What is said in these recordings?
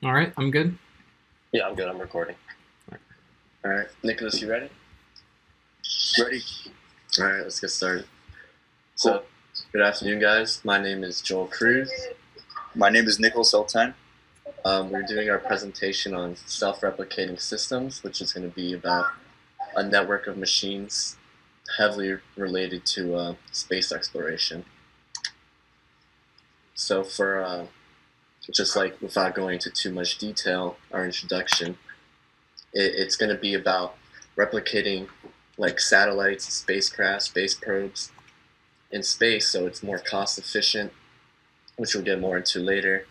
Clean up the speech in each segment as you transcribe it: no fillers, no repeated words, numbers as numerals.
All right, I'm good. Yeah, I'm good. I'm recording. All right, Nicholas, you ready? Ready? All right, let's get started. Cool. So, good afternoon, guys. My name is Joel Cruz. My name is Nicholas Sultan. We're doing our presentation on self-replicating systems, which is going to be about a network of machines heavily related to space exploration. So, for just like without going into too much detail, our introduction, it's going to be about replicating like satellites, spacecraft, space probes in space, so it's more cost efficient, which we'll get more into later.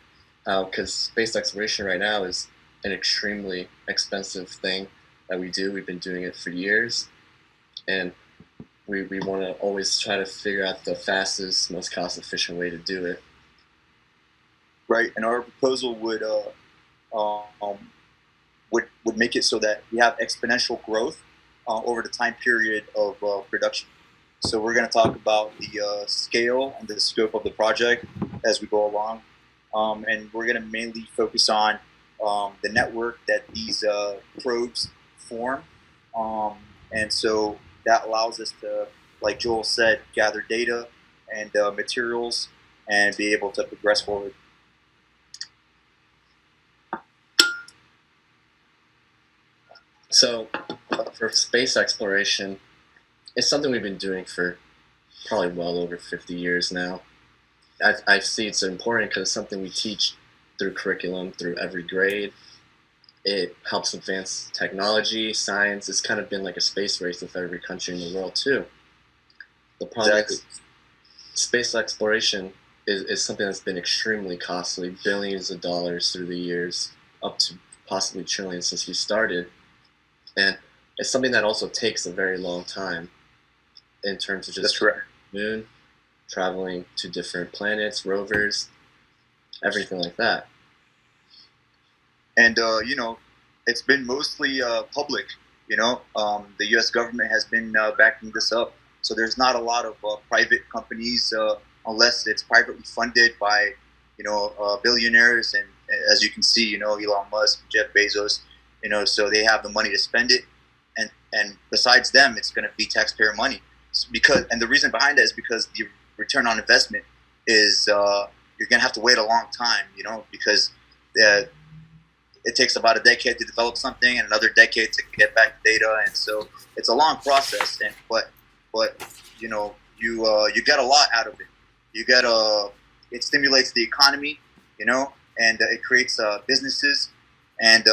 Because space exploration right now is an extremely expensive thing that we do. We've been doing it for years, and we want to always try to figure out the fastest, most cost efficient way to do it. Right, and our proposal um, would make it so that we have exponential growth over the time period of production. So we're going to talk about the scale and the scope of the project as we go along, and we're going to mainly focus on the network that these probes form, and so that allows us to, like Joel said, gather data and materials and be able to progress forward. So, for space exploration, it's something we've been doing for probably well over 50 years now. I see it's important because it's something we teach through curriculum, through every grade. It helps advance technology, science. It's kind of been like a space race with every country in the world, too. The problem is space exploration is something that's been extremely costly, billions of dollars through the years, up to possibly trillions since we started. And it's something that also takes a very long time in terms of just the moon, traveling to different planets, rovers, everything like that. And it's been mostly public. The U.S. government has been backing this up. So there's not a lot of private companies unless it's privately funded by billionaires. And as you can see, Elon Musk, Jeff Bezos. So they have the money to spend it, and besides them, it's going to be taxpayer money. And the reason behind that is because the return on investment is you're going to have to wait a long time, because it takes about a decade to develop something and another decade to get back data, and so it's a long process. But you get a lot out of it. It stimulates the economy, and it creates businesses, and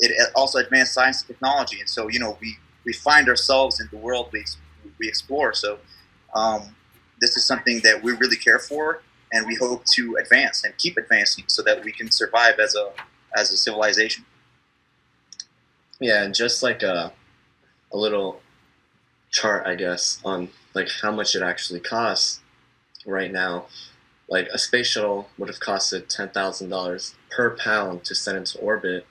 it also advanced science and technology. And so we find ourselves in the world we explore. So this is something that we really care for, and we hope to advance and keep advancing so that we can survive as a civilization. Yeah, and just like a little chart, I guess, on like how much it actually costs right now. Like a space shuttle would have costed $10,000 per pound to send into orbit.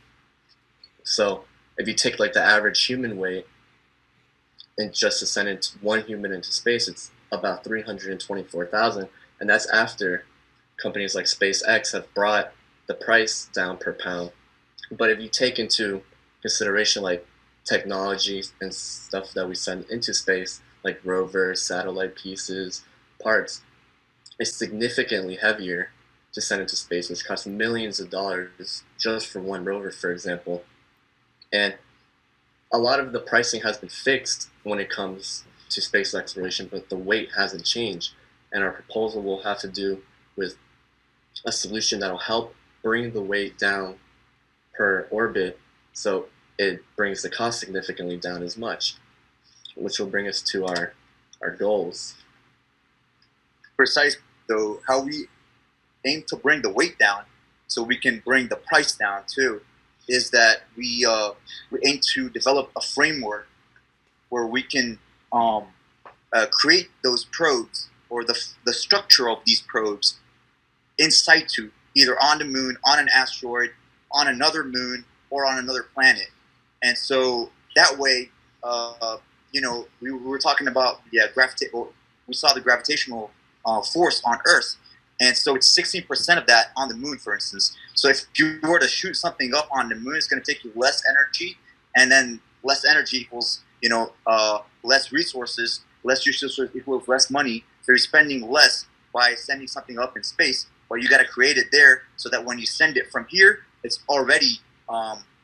So if you take like the average human weight and just to send one human into space, it's about 324,000, and that's after companies like SpaceX have brought the price down per pound. But if you take into consideration like technology and stuff that we send into space, like rovers, satellite pieces, parts, it's significantly heavier to send into space, which costs millions of dollars just for one rover, for example. And a lot of the pricing has been fixed when it comes to space exploration, but the weight hasn't changed. And our proposal will have to do with a solution that will help bring the weight down per orbit, so it brings the cost significantly down as much, which will bring us to our goals. Precise, though, how we aim to bring the weight down so we can bring the price down too, is that we aim to develop a framework where we can create those probes or the structure of these probes in situ, either on the moon, on an asteroid, on another moon, or on another planet. And so that way, we were talking about we saw the gravitational force on Earth, And so it's 16% of that on the moon, for instance. So if you were to shoot something up on the moon, it's going to take you less energy, and then less energy equals, less resources. Less resources equals less money. So you're spending less by sending something up in space, but you got to create it there so that when you send it from here, it's already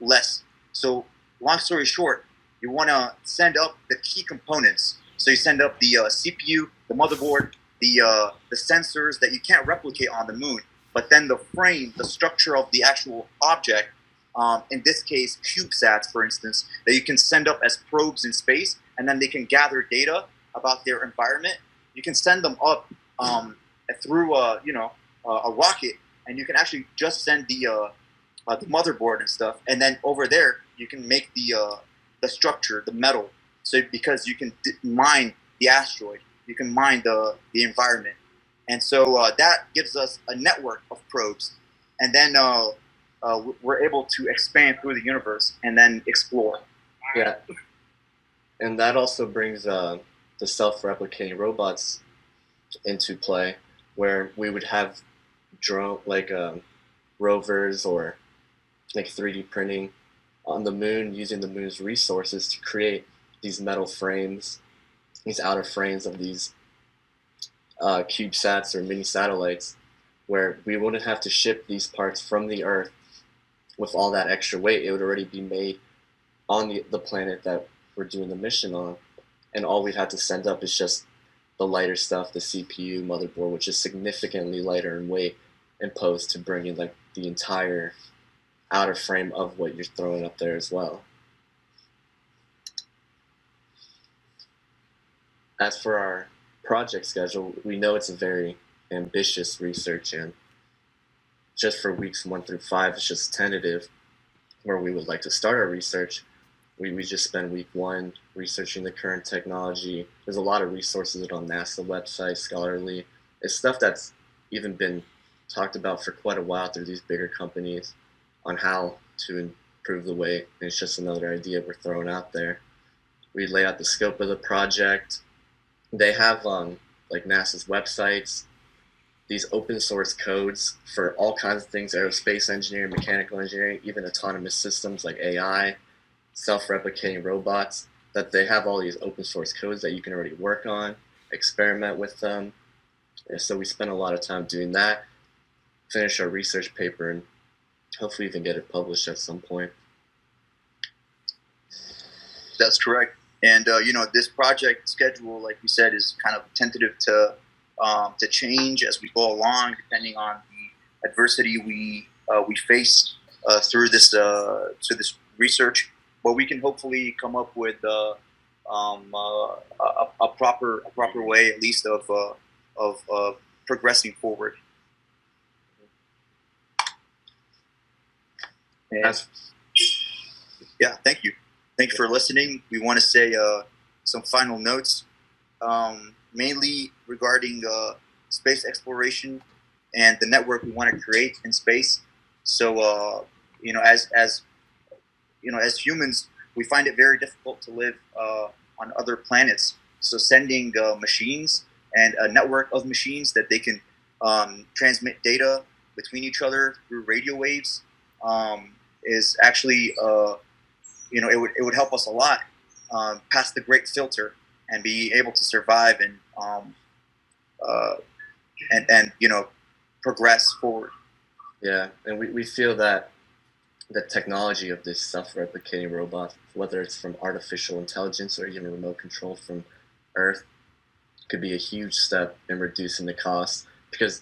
less. So long story short, you want to send up the key components. So you send up the CPU, the motherboard, the sensors that you can't replicate on the moon, but then the frame, the structure of the actual object, in this case, CubeSats, for instance, that you can send up as probes in space, and then they can gather data about their environment. You can send them up through a rocket, and you can actually just send the motherboard and stuff, and then over there you can make the structure, the metal. So because you can mine the asteroid, you can mine the environment, and so that gives us a network of probes, and then we're able to expand through the universe and then explore. Yeah, and that also brings the self-replicating robots into play, where we would have drone rovers or like 3D printing on the moon, using the moon's resources to create these metal frames, these outer frames of these CubeSats or mini satellites, where we wouldn't have to ship these parts from the Earth with all that extra weight. It would already be made on the planet that we're doing the mission on, and all we'd have to send up is just the lighter stuff, the CPU, motherboard, which is significantly lighter in weight, and opposed to bringing like the entire outer frame of what you're throwing up there as well. As for our project schedule, we know it's a very ambitious research, and just for weeks 1 through 5, it's just tentative where we would like to start our research. We just spend week 1 researching the current technology. There's a lot of resources on NASA website, scholarly. It's stuff that's even been talked about for quite a while through these bigger companies on how to improve the way, and it's just another idea we're throwing out there. We lay out the scope of the project. They have like NASA's websites, these open source codes for all kinds of things: aerospace engineering, mechanical engineering, even autonomous systems like AI, self-replicating robots, that they have all these open source codes that you can already work on, experiment with them. And so we spent a lot of time doing that, finish our research paper, and hopefully even get it published at some point. That's correct. And this project schedule, like we said, is kind of tentative to change as we go along, depending on the adversity we face through this research. But we can hopefully come up with a proper way, at least, of progressing forward. And, yeah, thank you. Thank you for listening. We want to say some final notes, mainly regarding space exploration and the network we want to create in space. So, as humans, we find it very difficult to live on other planets. So sending machines and a network of machines that they can transmit data between each other through radio waves is actually it would help us a lot pass the great filter and be able to survive and progress forward. Yeah, and we feel that the technology of this self-replicating robot, whether it's from artificial intelligence or even remote control from Earth, could be a huge step in reducing the cost. Because,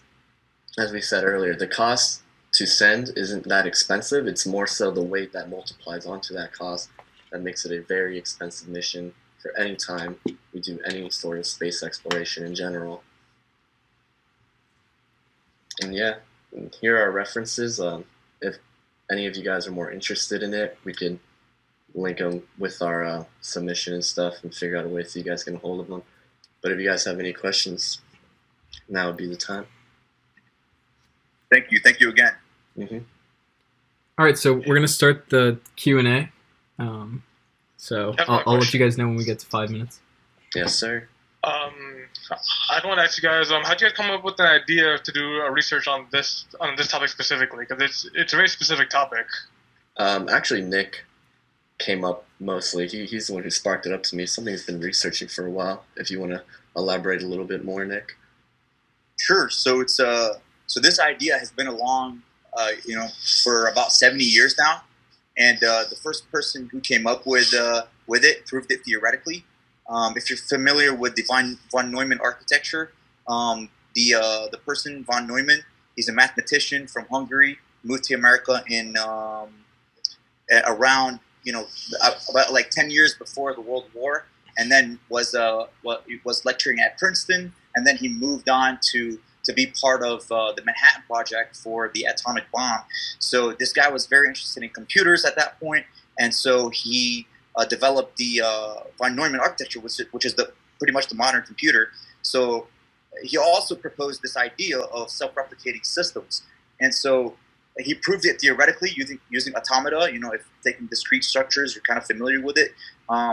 as we said earlier, the cost to send isn't that expensive. It's more so the weight that multiplies onto that cost that makes it a very expensive mission for any time we do any sort of space exploration in general. And yeah, and here are references. If any of you guys are more interested in it, we can link them with our submission and stuff and figure out a way so you guys can get hold of them. But if you guys have any questions, now would be the time. Thank you again. Mm-hmm. All right, so we're gonna start the Q&A. So I'll let you guys know when we get to 5 minutes. Yes, sir. I want to ask you guys, how did you guys come up with the idea to do a research on this topic specifically? Because it's a very specific topic. Actually, Nick came up mostly. He's the one who sparked it up to me. Something he's been researching for a while. If you want to elaborate a little bit more, Nick. Sure. So it's so this idea has been along, for about 70 years now, and the first person who came up with it proved it theoretically. If you're familiar with the von Neumann architecture, the person von Neumann, he's a mathematician from Hungary, moved to America in around about like 10 years before the World War, and then was lecturing at Princeton, and then he moved on to be part of the Manhattan Project for the atomic bomb. So this guy was very interested in computers at that point, and so he developed the von Neumann architecture, which is pretty much the modern computer. So he also proposed this idea of self-replicating systems, and so he proved it theoretically using automata. If taking discrete structures, you're kind of familiar with it.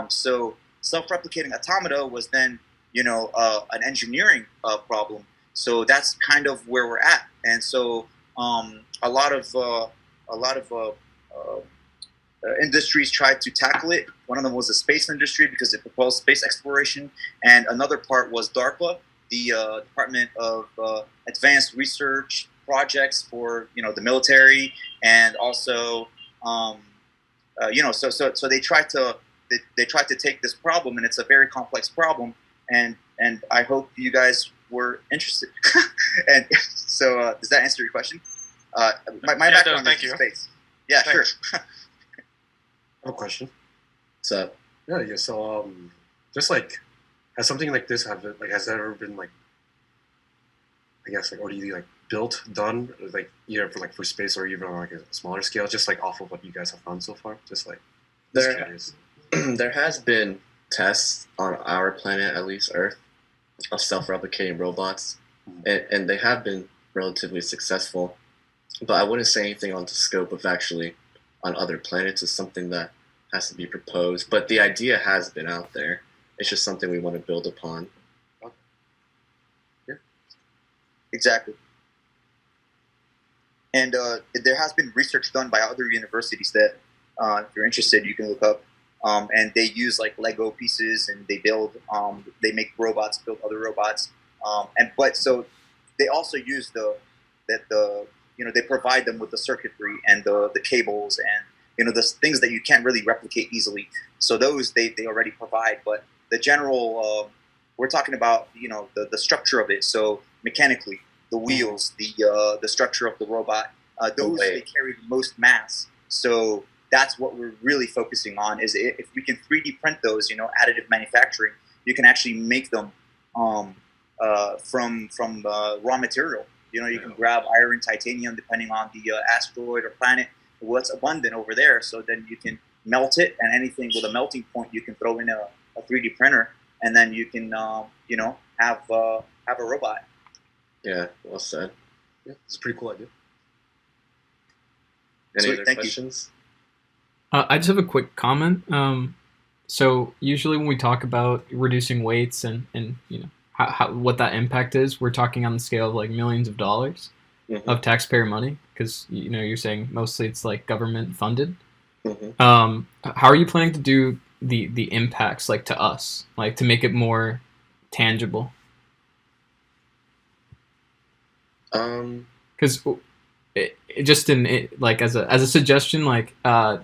So self-replicating automata was then an engineering problem. So that's kind of where we're at, and so a lot of industries tried to tackle it. One of them was the space industry because it proposed space exploration, and another part was DARPA, the Department of Advanced Research Projects for the military, and also so they tried to take this problem, and it's a very complex problem, and I hope you guys were interested. And so does that answer your question? My background is in space. Yeah, Thanks. Sure. I have a question. What's up? Yeah. So, just like, has something like this has there ever been I guess already built, done, either for space or even on a smaller scale, just off of what you guys have found so far? Just there has been tests on our planet, at least Earth, of self-replicating robots, and they have been relatively successful. But I wouldn't say anything on the scope of actually on other planets is something that has to be proposed. But the idea has been out there. It's just something we want to build upon. Yeah, exactly. And there has been research done by other universities that, if you're interested, you can look up. And they use Lego pieces, and they build. They make robots, build other robots. So they also use they provide them with the circuitry and the cables and the things that you can't really replicate easily. So those they already provide. But the general, we're talking about the structure of it. So mechanically, the wheels, the structure of the robot, those they carry the most mass. So that's what we're really focusing on. Is if we can 3D print those, additive manufacturing, you can actually make them from raw material. You can grab iron, titanium, depending on the asteroid or planet, what's abundant over there. So then you can melt it, and anything with a melting point, you can throw in a 3D printer, and then you can have a robot. Yeah, well said. Yeah, it's a pretty cool idea. Any other questions? I just have a quick comment. So usually when we talk about reducing weights and how what that impact is, we're talking on the scale of millions of dollars of taxpayer money, because you're saying mostly it's government funded. How are you planning to do the impacts to us, to make it more tangible? Because just as a suggestion,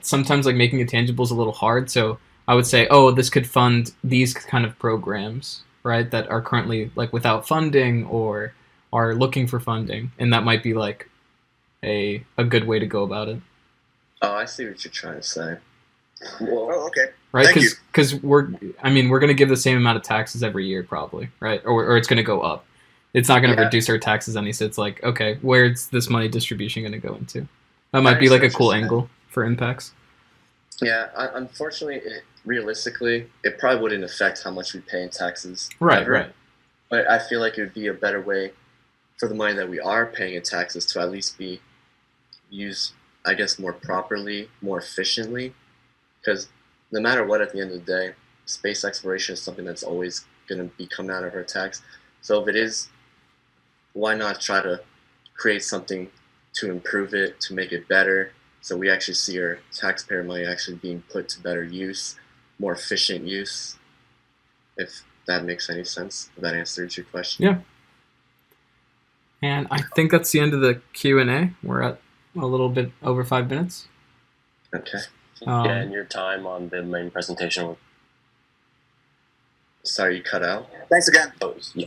sometimes making it tangible is a little hard. So I would say, this could fund these kind of programs, right, that are currently without funding or are looking for funding, and that might be a good way to go about it. Oh, I see what you're trying to say. Oh, okay. Right, because we're going to give the same amount of taxes every year, probably, right, or it's going to go up. It's not going to reduce our taxes any. So it's okay, where's this money distribution going to go into? That might be a cool angle for impacts. Yeah, unfortunately, realistically, it probably wouldn't affect how much we pay in taxes. Right, ever. Right. But I feel like it would be a better way for the money that we are paying in taxes to at least be used, I guess, more properly, more efficiently. Because no matter what, at the end of the day, space exploration is something that's always going to be coming out of our tax. So if it is, why not try to create something to improve it, to make it better, so we actually see our taxpayer money actually being put to better use, more efficient use, if that makes any sense. If that answers your question. Yeah. And I think that's the end of the Q&A. We're at a little bit over 5 minutes. Okay. Yeah, and your time on the main presentation. Sorry, you cut out. Thanks again.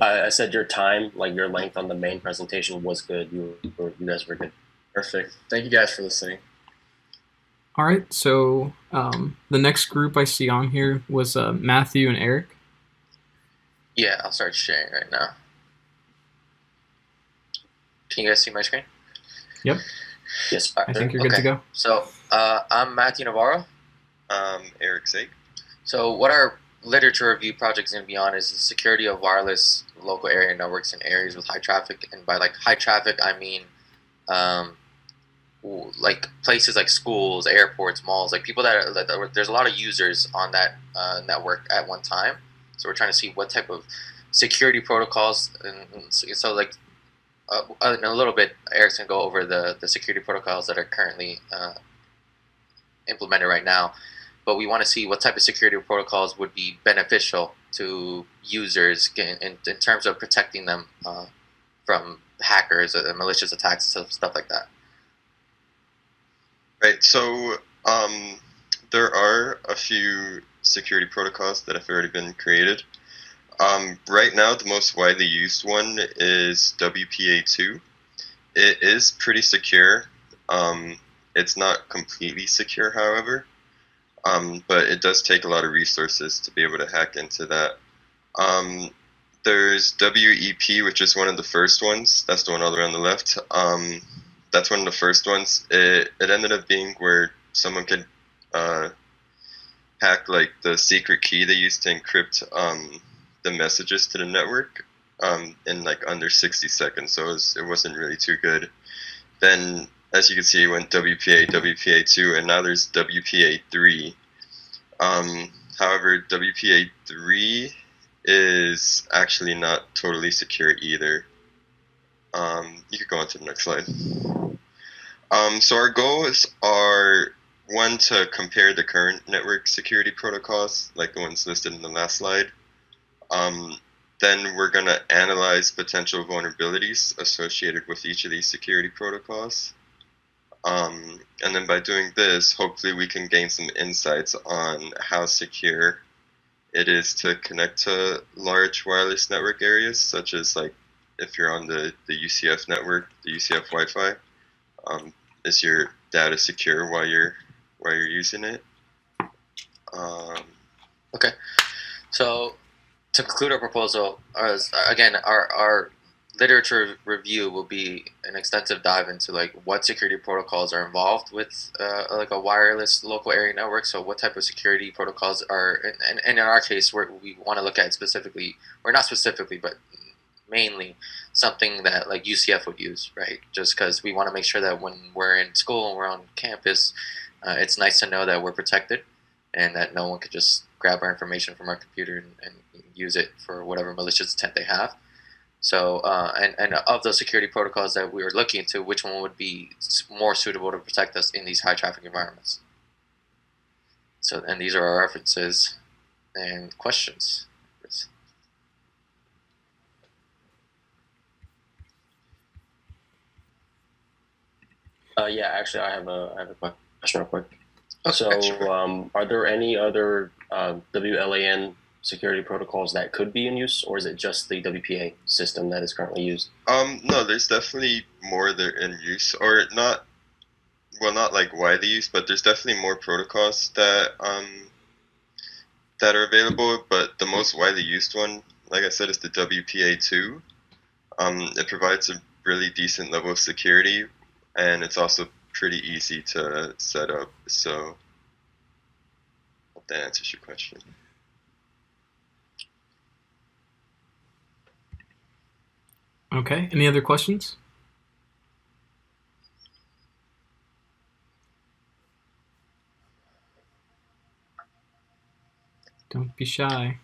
I said your time, like your length on the main presentation was good. You guys were good. Perfect. Thank you guys for listening. All right, so the next group I see on here was Matthew and Eric. Yeah, I'll start sharing right now. Can you guys see my screen? Yep. Yes. I think you're good to go. So I'm Matthew Navarro. Eric Sake. So what our literature review project is going to be on is the security of wireless local area networks in areas with high traffic. And by like high traffic, I mean like places like schools, airports, malls, like people that there's a lot of users on that network at one time. So we're trying to see what type of security protocols, and so like in a little bit, Eric's gonna go over the security protocols that are currently implemented right now. But we want to see what type of security protocols would be beneficial to users in terms of protecting them from hackers, malicious attacks, and stuff like that. Right. So there are a few security protocols that have already been created. Right now, the most widely used one is WPA2. It is pretty secure. It's not completely secure, however, but it does take a lot of resources to be able to hack into that. There's WEP, which is one of the first ones. That's the one all the way on the left. That's one of the first ones. It ended up being where someone could hack like the secret key they used to encrypt the messages to the network in like under 60 seconds. So it wasn't really too good. Then, as you can see, it went WPA, WPA2, and now there's WPA3. However, WPA3 is actually not totally secure either. You could go on to the next slide. So our goals are, one, to compare the current network security protocols, like the ones listed in the last slide. Then we're going to analyze potential vulnerabilities associated with each of these security protocols. And then by doing this, hopefully we can gain some insights on how secure it is to connect to large wireless network areas, such as like if you're on the UCF network, the UCF Wi-Fi. Is your data secure while you're using it? Okay. So to conclude our proposal, again, our literature review will be an extensive dive into like what security protocols are involved with like a wireless local area network. So what type of security protocols are, and in our case, we want to look at specifically, or not specifically, but mainly something that like UCF would use, right? Just because we want to make sure that when we're in school and we're on campus, it's nice to know that we're protected and that no one could just grab our information from our computer and use it for whatever malicious intent they have. So, and of those security protocols that we were looking into, which one would be more suitable to protect us in these high traffic environments? So, and these are our references and questions. Yeah, actually, I have a question real quick. Okay, So, sure. are there any other WLAN security protocols that could be in use, or is it just the WPA system that is currently used? No, there's definitely more that are in use, or not. Well, not like widely used, but there's definitely more protocols that that are available. But the most widely used one, like I said, is the WPA2. It provides a really decent level of security, and it's also pretty easy to set up. So, hope that answers your question. Okay. Any other questions? Don't be shy.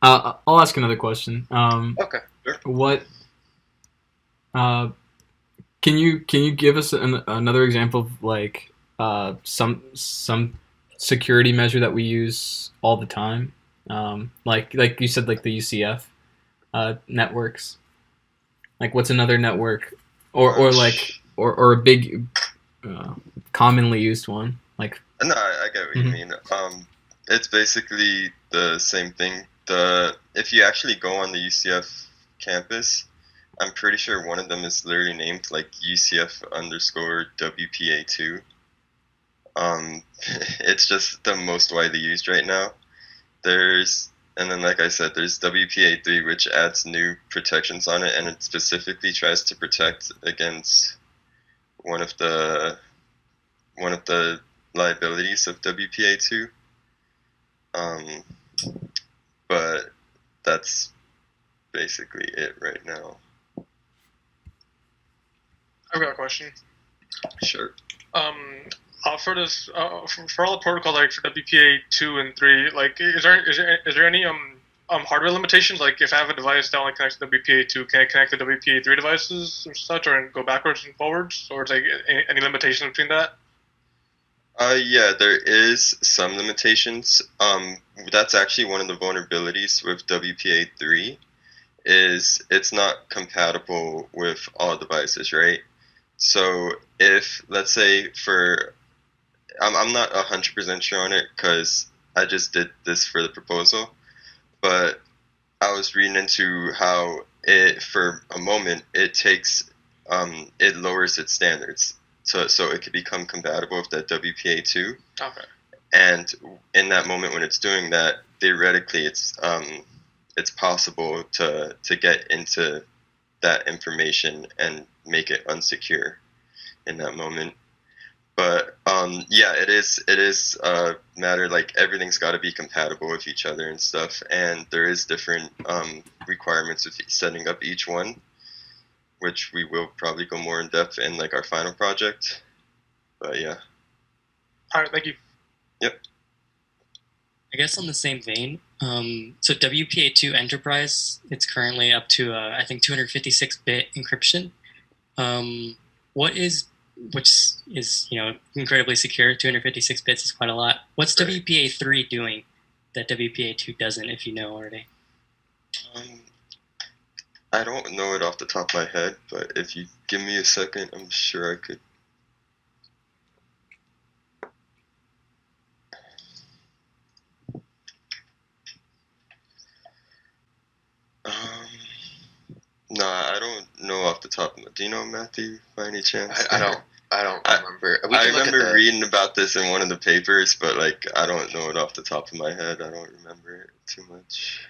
I'll ask another question. Okay. What can you give us another example of like some security measure that we use all the time? Like you said, like the UCF networks. Like what's another network, or a big commonly used one? Like No, I get what you mean. It's basically the same thing. If you actually go on the UCF campus, I'm pretty sure one of them is literally named like UCF underscore WPA2. It's just the most widely used right now. And then like I said, there's WPA3, which adds new protections on it, and it specifically tries to protect against one of the liabilities of WPA2. But that's basically it right now. I've got a question. Sure. For this, for all the protocol, like for WPA 2 and 3, like is there any hardware limitations? Like if I have a device that only connects to WPA 2, can I connect to WPA 3 devices or such, or go backwards and forwards, or is like any limitation between that? Yeah, there is some limitations. That's actually one of the vulnerabilities with WPA3 is it's not compatible with all devices, right? So if, let's say I'm not 100% sure on it because I just did this for the proposal, but I was reading into how for a moment, it lowers its standards. So it could become compatible with that WPA2. Okay. And in that moment when it's doing that, theoretically it's possible to get into that information and make it unsecure in that moment. But yeah, it is a matter like everything's got to be compatible with each other and stuff, and there is different requirements with setting up each one, which we will probably go more in depth in like our final project. But yeah. All right, thank you. Yep. I guess on the same vein, so WPA2 Enterprise, it's currently up to I think 256-bit encryption. Which is incredibly secure. 256 bits is quite a lot. What's WPA3 doing that WPA2 doesn't, if you know already? I don't know it off the top of my head, but if you give me a second, I'm sure I could. Nah, I don't know off the top of my. Do you know, Matthew, by any chance? I don't remember. I remember reading about this in one of the papers, but like I don't know it off the top of my head. I don't remember it too much.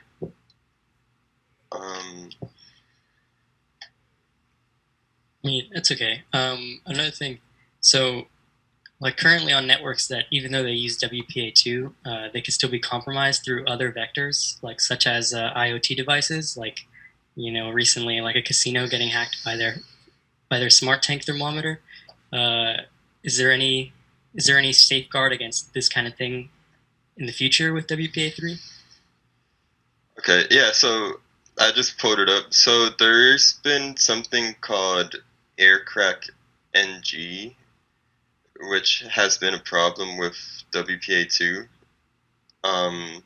I mean, it's okay. Another thing, so like currently on networks that even though they use WPA2, they can still be compromised through other vectors, like such as IoT devices, like recently like a casino getting hacked by their smart tank thermometer. Is there any safeguard against this kind of thing in the future with WPA3? Okay, yeah. So I just pulled it up. So there's been something called Aircrack NG, which has been a problem with WPA2. I'm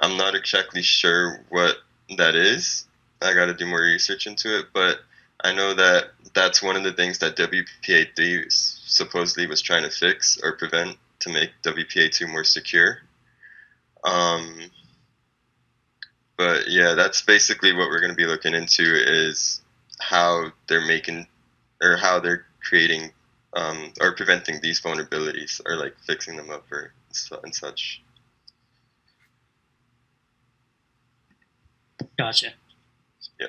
not exactly sure what that is. I got to do more research into it, but I know that that's one of the things that WPA3 supposedly was trying to fix or prevent to make WPA2 more secure. But yeah, that's basically what we're going to be looking into is how they're making or how they're creating or preventing these vulnerabilities or like fixing them up or and such. Gotcha. Yeah.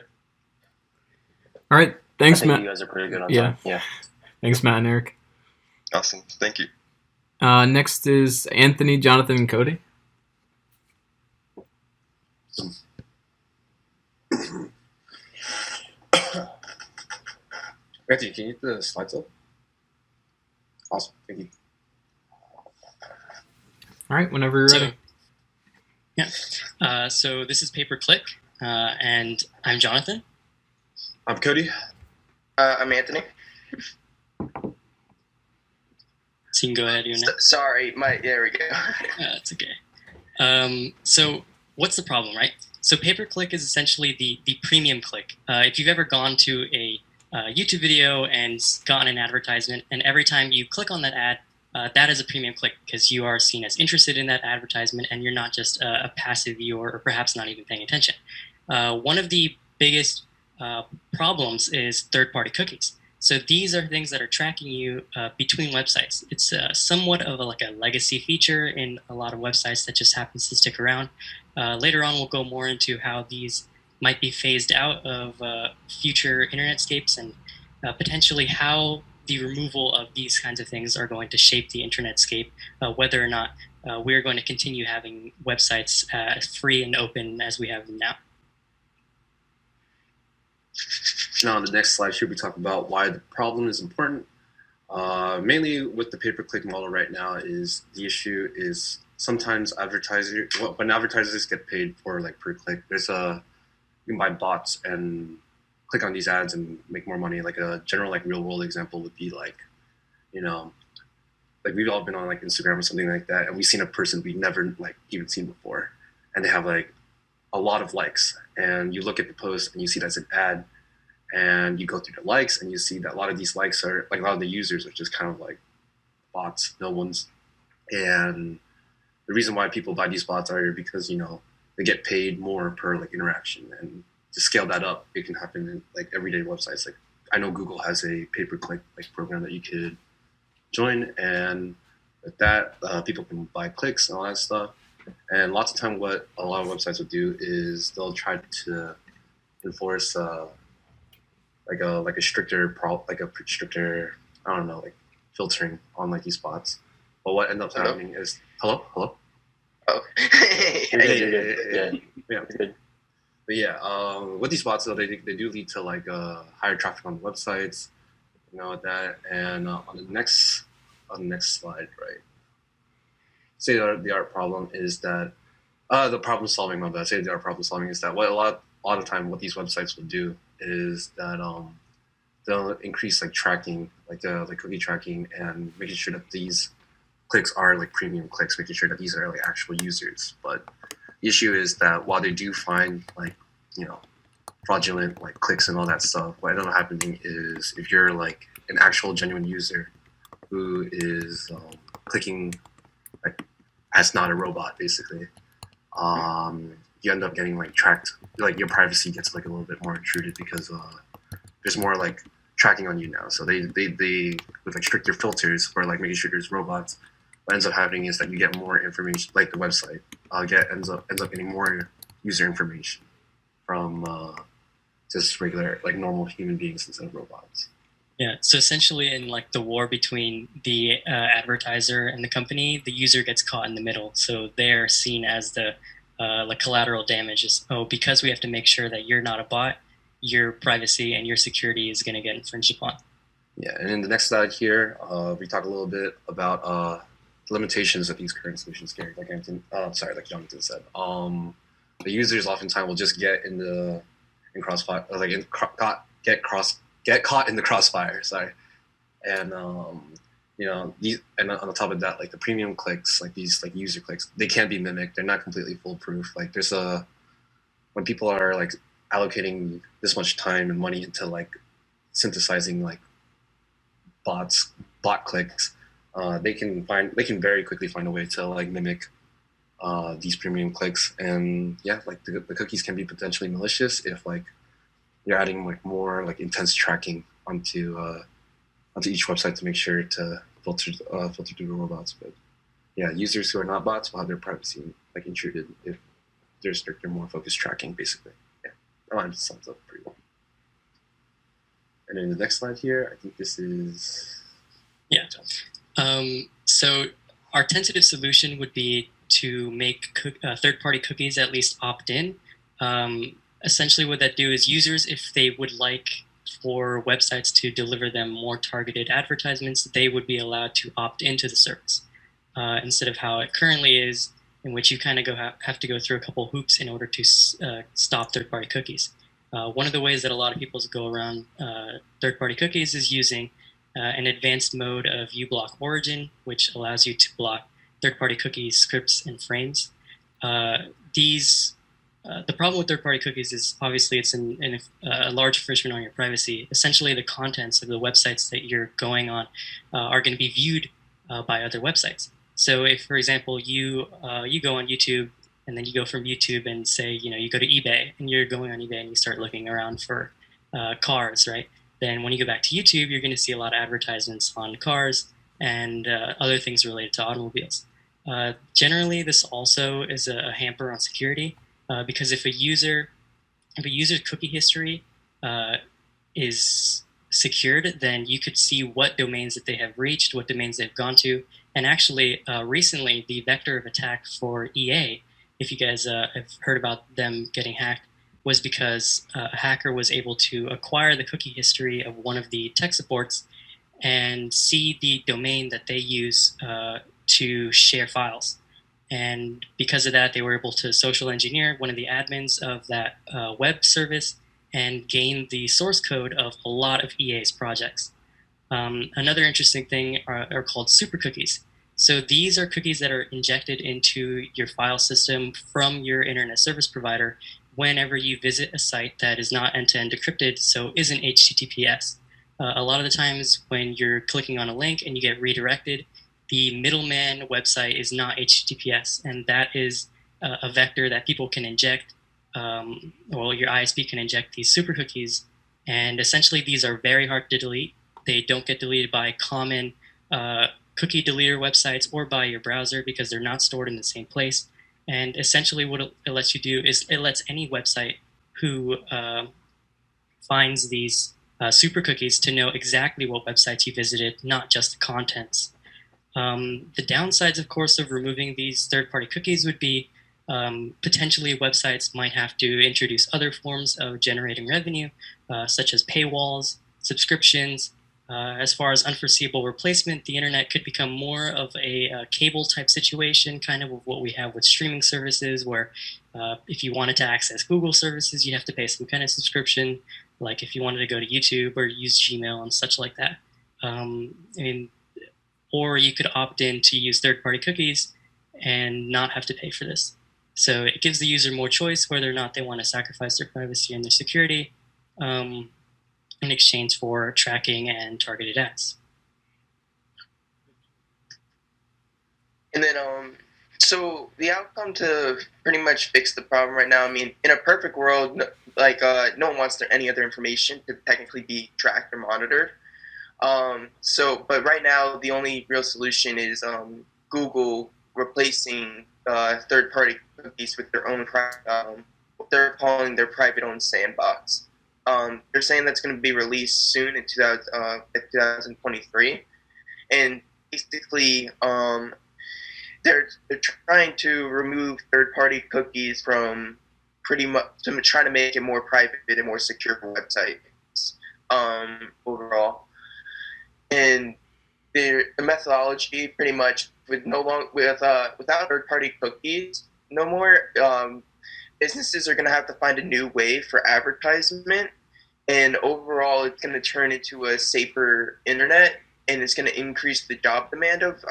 All right. Thanks, I think Matt. you guys are pretty good on Yeah. time. Yeah. Thanks, Matt and Eric. Awesome. Thank you. Next is Anthony, Jonathan, and Cody. Matthew, can you get the slides up? Awesome. Thank you. All right. Whenever you're ready. So this is Pay Per Click, and I'm Jonathan. I'm Cody. I'm Anthony. So you can go ahead, you know. Sorry, there we go. It's okay. So what's the problem, right? So pay-per-click is essentially the premium click. If you've ever gone to a YouTube video and gotten an advertisement, and every time you click on that ad, that is a premium click because you are seen as interested in that advertisement and you're not just a passive viewer or perhaps not even paying attention. One of the biggest problems is third-party cookies. So these are things that are tracking you between websites. It's somewhat of like a legacy feature in a lot of websites that just happens to stick around. Later on, we'll go more into how these might be phased out of future internetscapes and potentially how the removal of these kinds of things are going to shape the internetscape, whether or not we're going to continue having websites free and open as we have them now. Now, on the next slide here, we talk about why the problem is important. Mainly with the pay-per-click model right now is the issue is sometimes when advertisers get paid for like per click, you can buy bots and click on these ads and make more money. Like a general like real world example would be like, like we've all been on like Instagram or something like that, and we've seen a person we've never like even seen before, and they have like a lot of likes, and you look at the post and you see that's an ad, and you go through the likes and you see that a lot of these likes are like a lot of the users are just kind of like bots, no ones. And the reason why people buy these bots are because they get paid more per like interaction, and to scale that up, it can happen in like everyday websites. Like I know Google has a pay-per-click like program that you could join, and with that, people can buy clicks and all that stuff. And lots of time, what a lot of websites will do is they'll try to enforce like a stricter I don't know, like filtering on like these bots. But what ends up happening is hello. Oh, Yeah. But yeah, with these bots though, they do lead to like higher traffic on the websites, that. And on the next slide, right? Say the art problem is that the problem solving. My bad. Say the art problem solving is that what a lot of time what these websites will do is that they'll increase like tracking, like cookie tracking, and making sure that these clicks are like premium clicks, making sure that these are like actual users. But the issue is that while they do find like fraudulent like clicks and all that stuff, what ends up happening is if you're like an actual genuine user who is clicking like as not a robot, basically, you end up getting like tracked. Like your privacy gets like a little bit more intruded because there's more like tracking on you now. So they with like stricter filters for like making sure there's robots. What ends up happening is that you get more information, like the website ends up getting more user information from just regular like normal human beings instead of robots. Yeah, so essentially in like the war between the advertiser and the company, the user gets caught in the middle. So they're seen as the like collateral damages. Oh, because we have to make sure that you're not a bot, your privacy and your security is going to get infringed upon. Yeah, and in the next slide here, we talk a little bit about the limitations that these current solutions carry. Like Jonathan said, the users oftentimes will just get in crossfire, like get caught in the crossfire. Sorry, and and on the top of that, like the premium clicks, like these like user clicks, they can be mimicked. They're not completely foolproof. Like there's when people are like allocating this much time and money into like synthesizing like bot clicks, they can very quickly find a way to like mimic these premium clicks. And yeah, like the cookies can be potentially malicious if like you're adding like more like intense tracking onto each website to make sure to filter through the robots. But yeah, users who are not bots will have their privacy like intruded if there's stricter, more focused tracking, basically. Yeah, that line sums up pretty well. And then the next slide here, I think this is so our tentative solution would be to make third-party cookies at least opt-in. Essentially what that do is users, if they would like for websites to deliver them more targeted advertisements, they would be allowed to opt into the service. Instead of how it currently is, in which you kind of have to go through a couple hoops in order to stop third-party cookies. One of the ways that a lot of people go around third-party cookies is using an advanced mode of uBlock origin, which allows you to block third-party cookies, scripts, and frames. The problem with third-party cookies is obviously it's a large infringement on your privacy. Essentially, the contents of the websites that you're going on are going to be viewed by other websites. So if, for example, you go on YouTube and then you go from YouTube and say, you go to eBay and you're going on eBay and you start looking around for cars, right? Then when you go back to YouTube, you're going to see a lot of advertisements on cars and other things related to automobiles. Generally, this also is a hamper on security because if a user's cookie history is secured, then you could see what domains that they have reached, what domains they've gone to. And actually, recently, the vector of attack for EA, if you guys have heard about them getting hacked, was because a hacker was able to acquire the cookie history of one of the tech supports and see the domain that they use to share files. And because of that, they were able to social engineer one of the admins of that web service and gain the source code of a lot of EA's projects. Another interesting thing are called super cookies. So these are cookies that are injected into your file system from your internet service provider whenever you visit a site that is not end-to-end encrypted, so isn't HTTPS. A lot of the times when you're clicking on a link and you get redirected, the middleman website is not HTTPS, and that is a vector that people can inject. Your ISP can inject these super cookies, and essentially these are very hard to delete. They don't get deleted by common cookie deleter websites or by your browser because they're not stored in the same place. And essentially what it lets you do is it lets any website who finds these super cookies to know exactly what websites you visited, not just the contents. The downsides, of course, of removing these third-party cookies would be potentially websites might have to introduce other forms of generating revenue, such as paywalls, subscriptions. As far as unforeseeable replacement, the internet could become more of a cable-type situation, kind of what we have with streaming services, where if you wanted to access Google services, you have to pay some kind of subscription, like if you wanted to go to YouTube or use Gmail and such like that. Or you could opt in to use third-party cookies and not have to pay for this. So it gives the user more choice whether or not they want to sacrifice their privacy and their security in exchange for tracking and targeted ads. And then, so the outcome to pretty much fix the problem right now, I mean, in a perfect world, no one wants any other information to technically be tracked or monitored. But right now, the only real solution is Google replacing third-party cookies with their own, they're calling their private-owned sandbox. They're saying that's going to be released soon in 2023, and basically, they're trying to remove third-party cookies from pretty much to try to make it more private and more secure for websites overall. And the methodology pretty much without third-party cookies, no more businesses are going to have to find a new way for advertisement, and overall it's going to turn into a safer internet, and it's going to increase the job demand of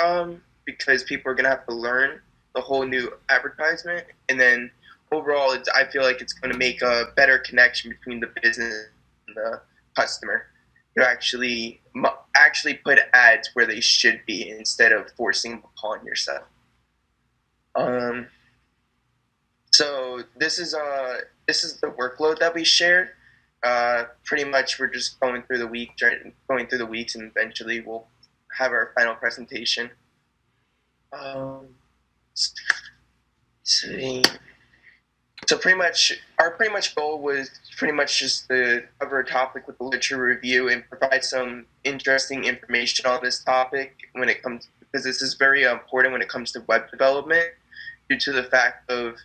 because people are going to have to learn the whole new advertisement, and then overall I feel like it's going to make a better connection between the business and the customer to actually put ads where they should be instead of forcing them upon yourself. So this is the workload that we shared. Pretty much we're just going through the weeks, and eventually we'll have our final presentation. So pretty much our goal was pretty much just to cover a topic with the literature review and provide some interesting information on this topic because this is very important when it comes to web development, due to the fact of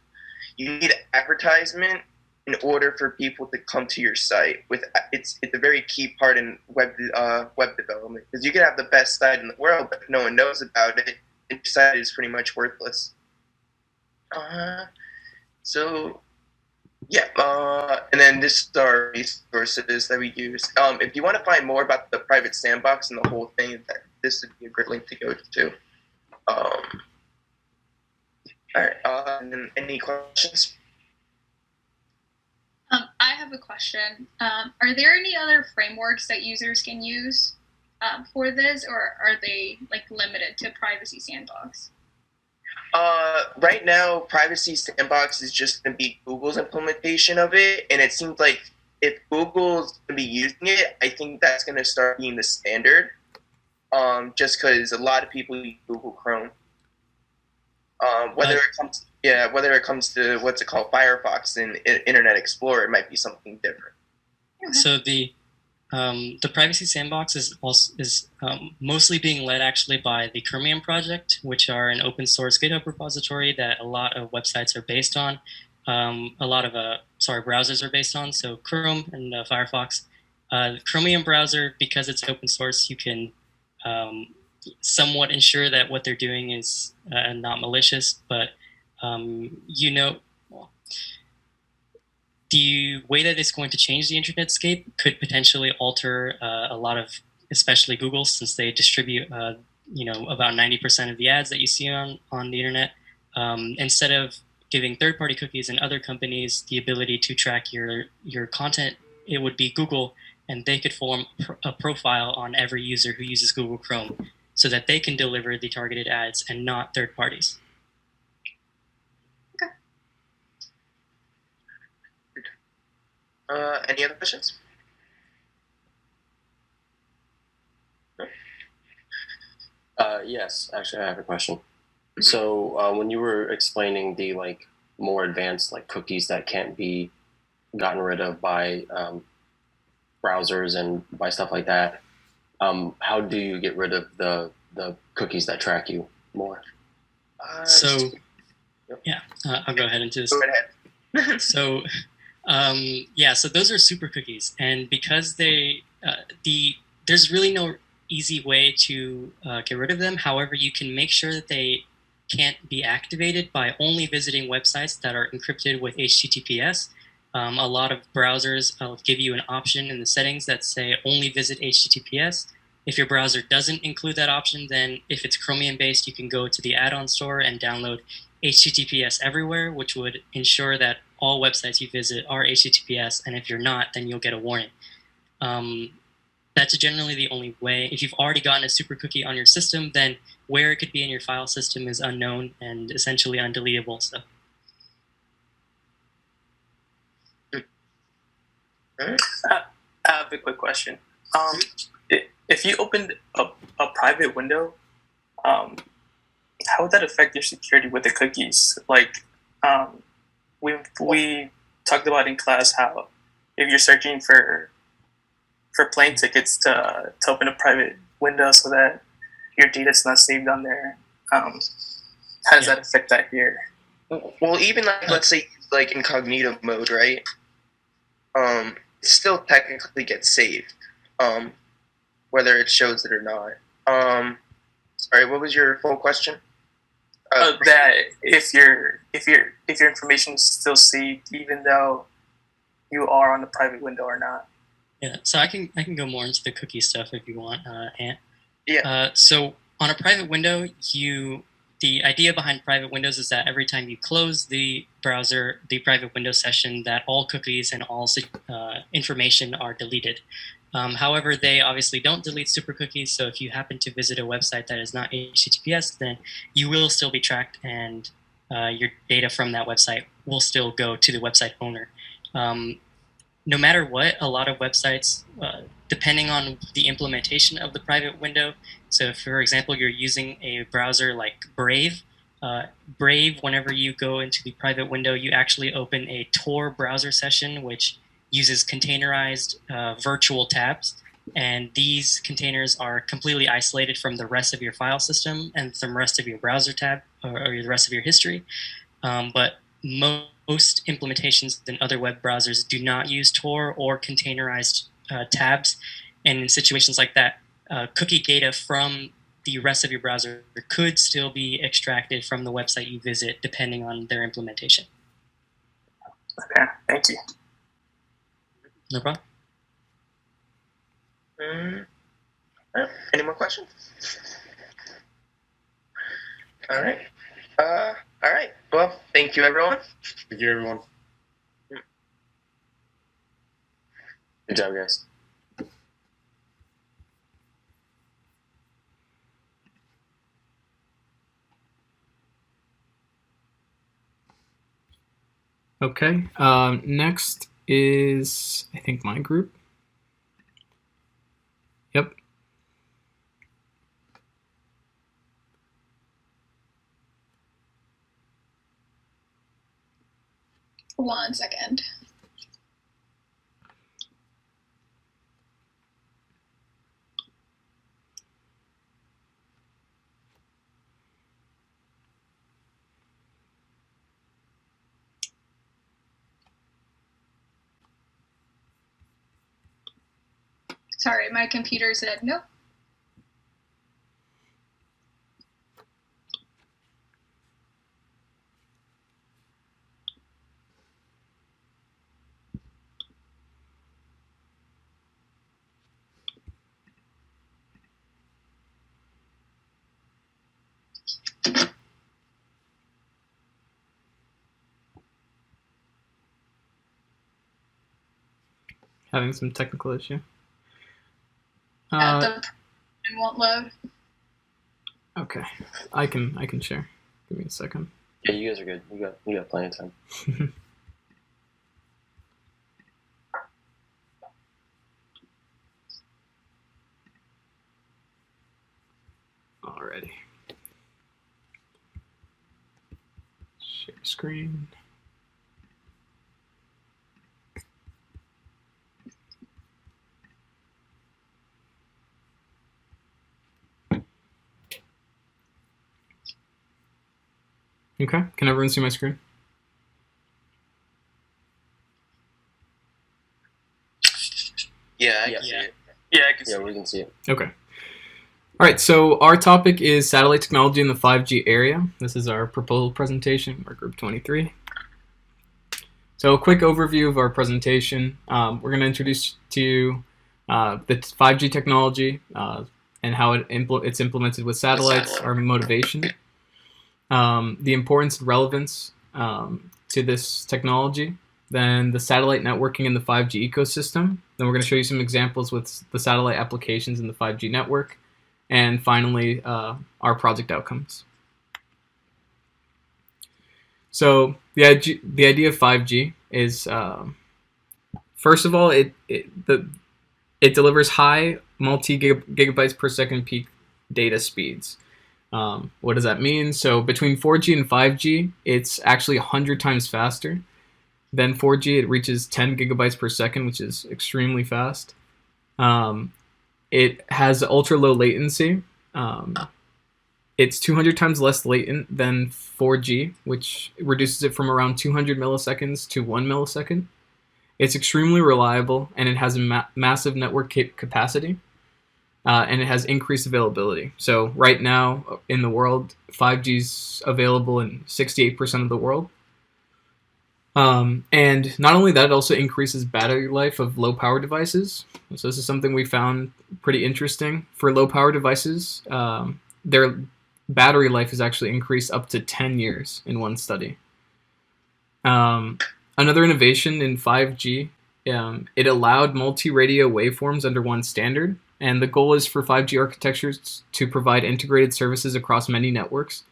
you need advertisement in order for people to come to your site. It's a very key part in web development, because you can have the best site in the world, but if no one knows about it, your site is pretty much worthless. So yeah, and then this is our resources that we use. If you want to find more about the private sandbox and the whole thing, that this would be a great link to go to. All right. And then any questions? I have a question. Are there any other frameworks that users can use for this, or are they like limited to Privacy Sandbox? Right now, Privacy Sandbox is just going to be Google's implementation of it, and it seems like if Google's going to be using it, I think that's going to start being the standard. Just because a lot of people use Google Chrome. Whether it comes to what's it called, Firefox and Internet Explorer, it might be something different. So the Privacy Sandbox is mostly being led actually by the Chromium project, which are an open source GitHub repository that a lot of websites are based on. A lot of browsers are based on. So Chrome and Firefox. The Chromium browser, because it's open source, you can somewhat ensure that what they're doing is not malicious, but the way that it's going to change the internetscape could potentially alter a lot of, especially Google, since they distribute about 90% of the ads that you see on the internet. Instead of giving third-party cookies and other companies the ability to track your content, it would be Google, and they could form a profile on every user who uses Google Chrome, so that they can deliver the targeted ads and not third parties. Okay. Any other questions? Yes, actually, I have a question. So when you were explaining the more advanced cookies that can't be gotten rid of by browsers and by stuff like that, how do you get rid of the cookies that track you more? So I'll go ahead into this. Go ahead. So so those are super cookies, and because there's really no easy way to get rid of them. However, you can make sure that they can't be activated by only visiting websites that are encrypted with HTTPS. A lot of browsers will give you an option in the settings that say only visit HTTPS. If your browser doesn't include that option, then if it's Chromium based, you can go to the add-on store and download HTTPS everywhere, which would ensure that all websites you visit are HTTPS, and if you're not, then you'll get a warning. That's generally the only way. If you've already gotten a super cookie on your system, then where it could be in your file system is unknown and essentially undeletable. So. I have a quick question. If you opened a private window, how would that affect your security with the cookies? We talked about in class how if you're searching for plane tickets to open a private window so that your data's not saved on there, how does that affect that here? Well, even let's say incognito mode, right? It still technically gets saved, whether it shows it or not. Sorry, what was your full question? That if your information is still saved, even though you are on the private window or not. Yeah, so I can go more into the cookie stuff if you want, Ant. Yeah. So on a private window, the idea behind private windows is that every time you close the browser, the private window session, that all cookies and all information are deleted. However, they obviously don't delete super cookies, so if you happen to visit a website that is not HTTPS, then you will still be tracked, and your data from that website will still go to the website owner. No matter what, a lot of websites, depending on the implementation of the private window, so if, for example, you're using a browser like Brave, whenever you go into the private window, you actually open a Tor browser session, which uses containerized virtual tabs, and these containers are completely isolated from the rest of your file system and from the rest of your browser tab or the rest of your history. But most implementations in other web browsers do not use Tor or containerized tabs, and in situations like that, cookie data from the rest of your browser could still be extracted from the website you visit, depending on their implementation. Okay, thank you. No problem. Any more questions? All right. All right. Well, thank you, everyone. Thank you, everyone. Good job, guys. Okay. Next is, I think, my group. Yep. One second. Sorry, my computer said nope. Having some technical issue. The won't load. Okay, I can share. Give me a second. Yeah, you guys are good. You got plenty of time. Alrighty. Share screen. Okay, can everyone see my screen? Yeah, I can see it. Yeah, I can see Yeah, it. we can see it. Okay. All right, so our topic is satellite technology in the 5G area. This is our proposal presentation, our group 23. So a quick overview of our presentation. We're going to introduce to you the 5G technology and how it's implemented with satellites, our motivation, the importance and relevance to this technology, then the satellite networking in the 5G ecosystem. Then we're going to show you some examples with the satellite applications in the 5G network. And finally, our project outcomes. So the idea of 5G is, first of all, it delivers high multi-gigabytes per second peak data speeds. What does that mean? So between 4G and 5G, it's actually 100 times faster. Then 4G, it reaches 10 gigabytes per second, which is extremely fast. It has ultra low latency. It's 200 times less latent than 4G, which reduces it from around 200 milliseconds to 1 millisecond. It's extremely reliable, and it has a massive network capacity, and it has increased availability. So right now in the world, 5G is available in 68% of the world. And not only that, it also increases battery life of low power devices. So this is something we found pretty interesting. For low power devices, their battery life is actually increased up to 10 years in one study. Another innovation in 5G, it allowed multi-radio waveforms under one standard. And the goal is for 5G architectures to provide integrated services across many networks.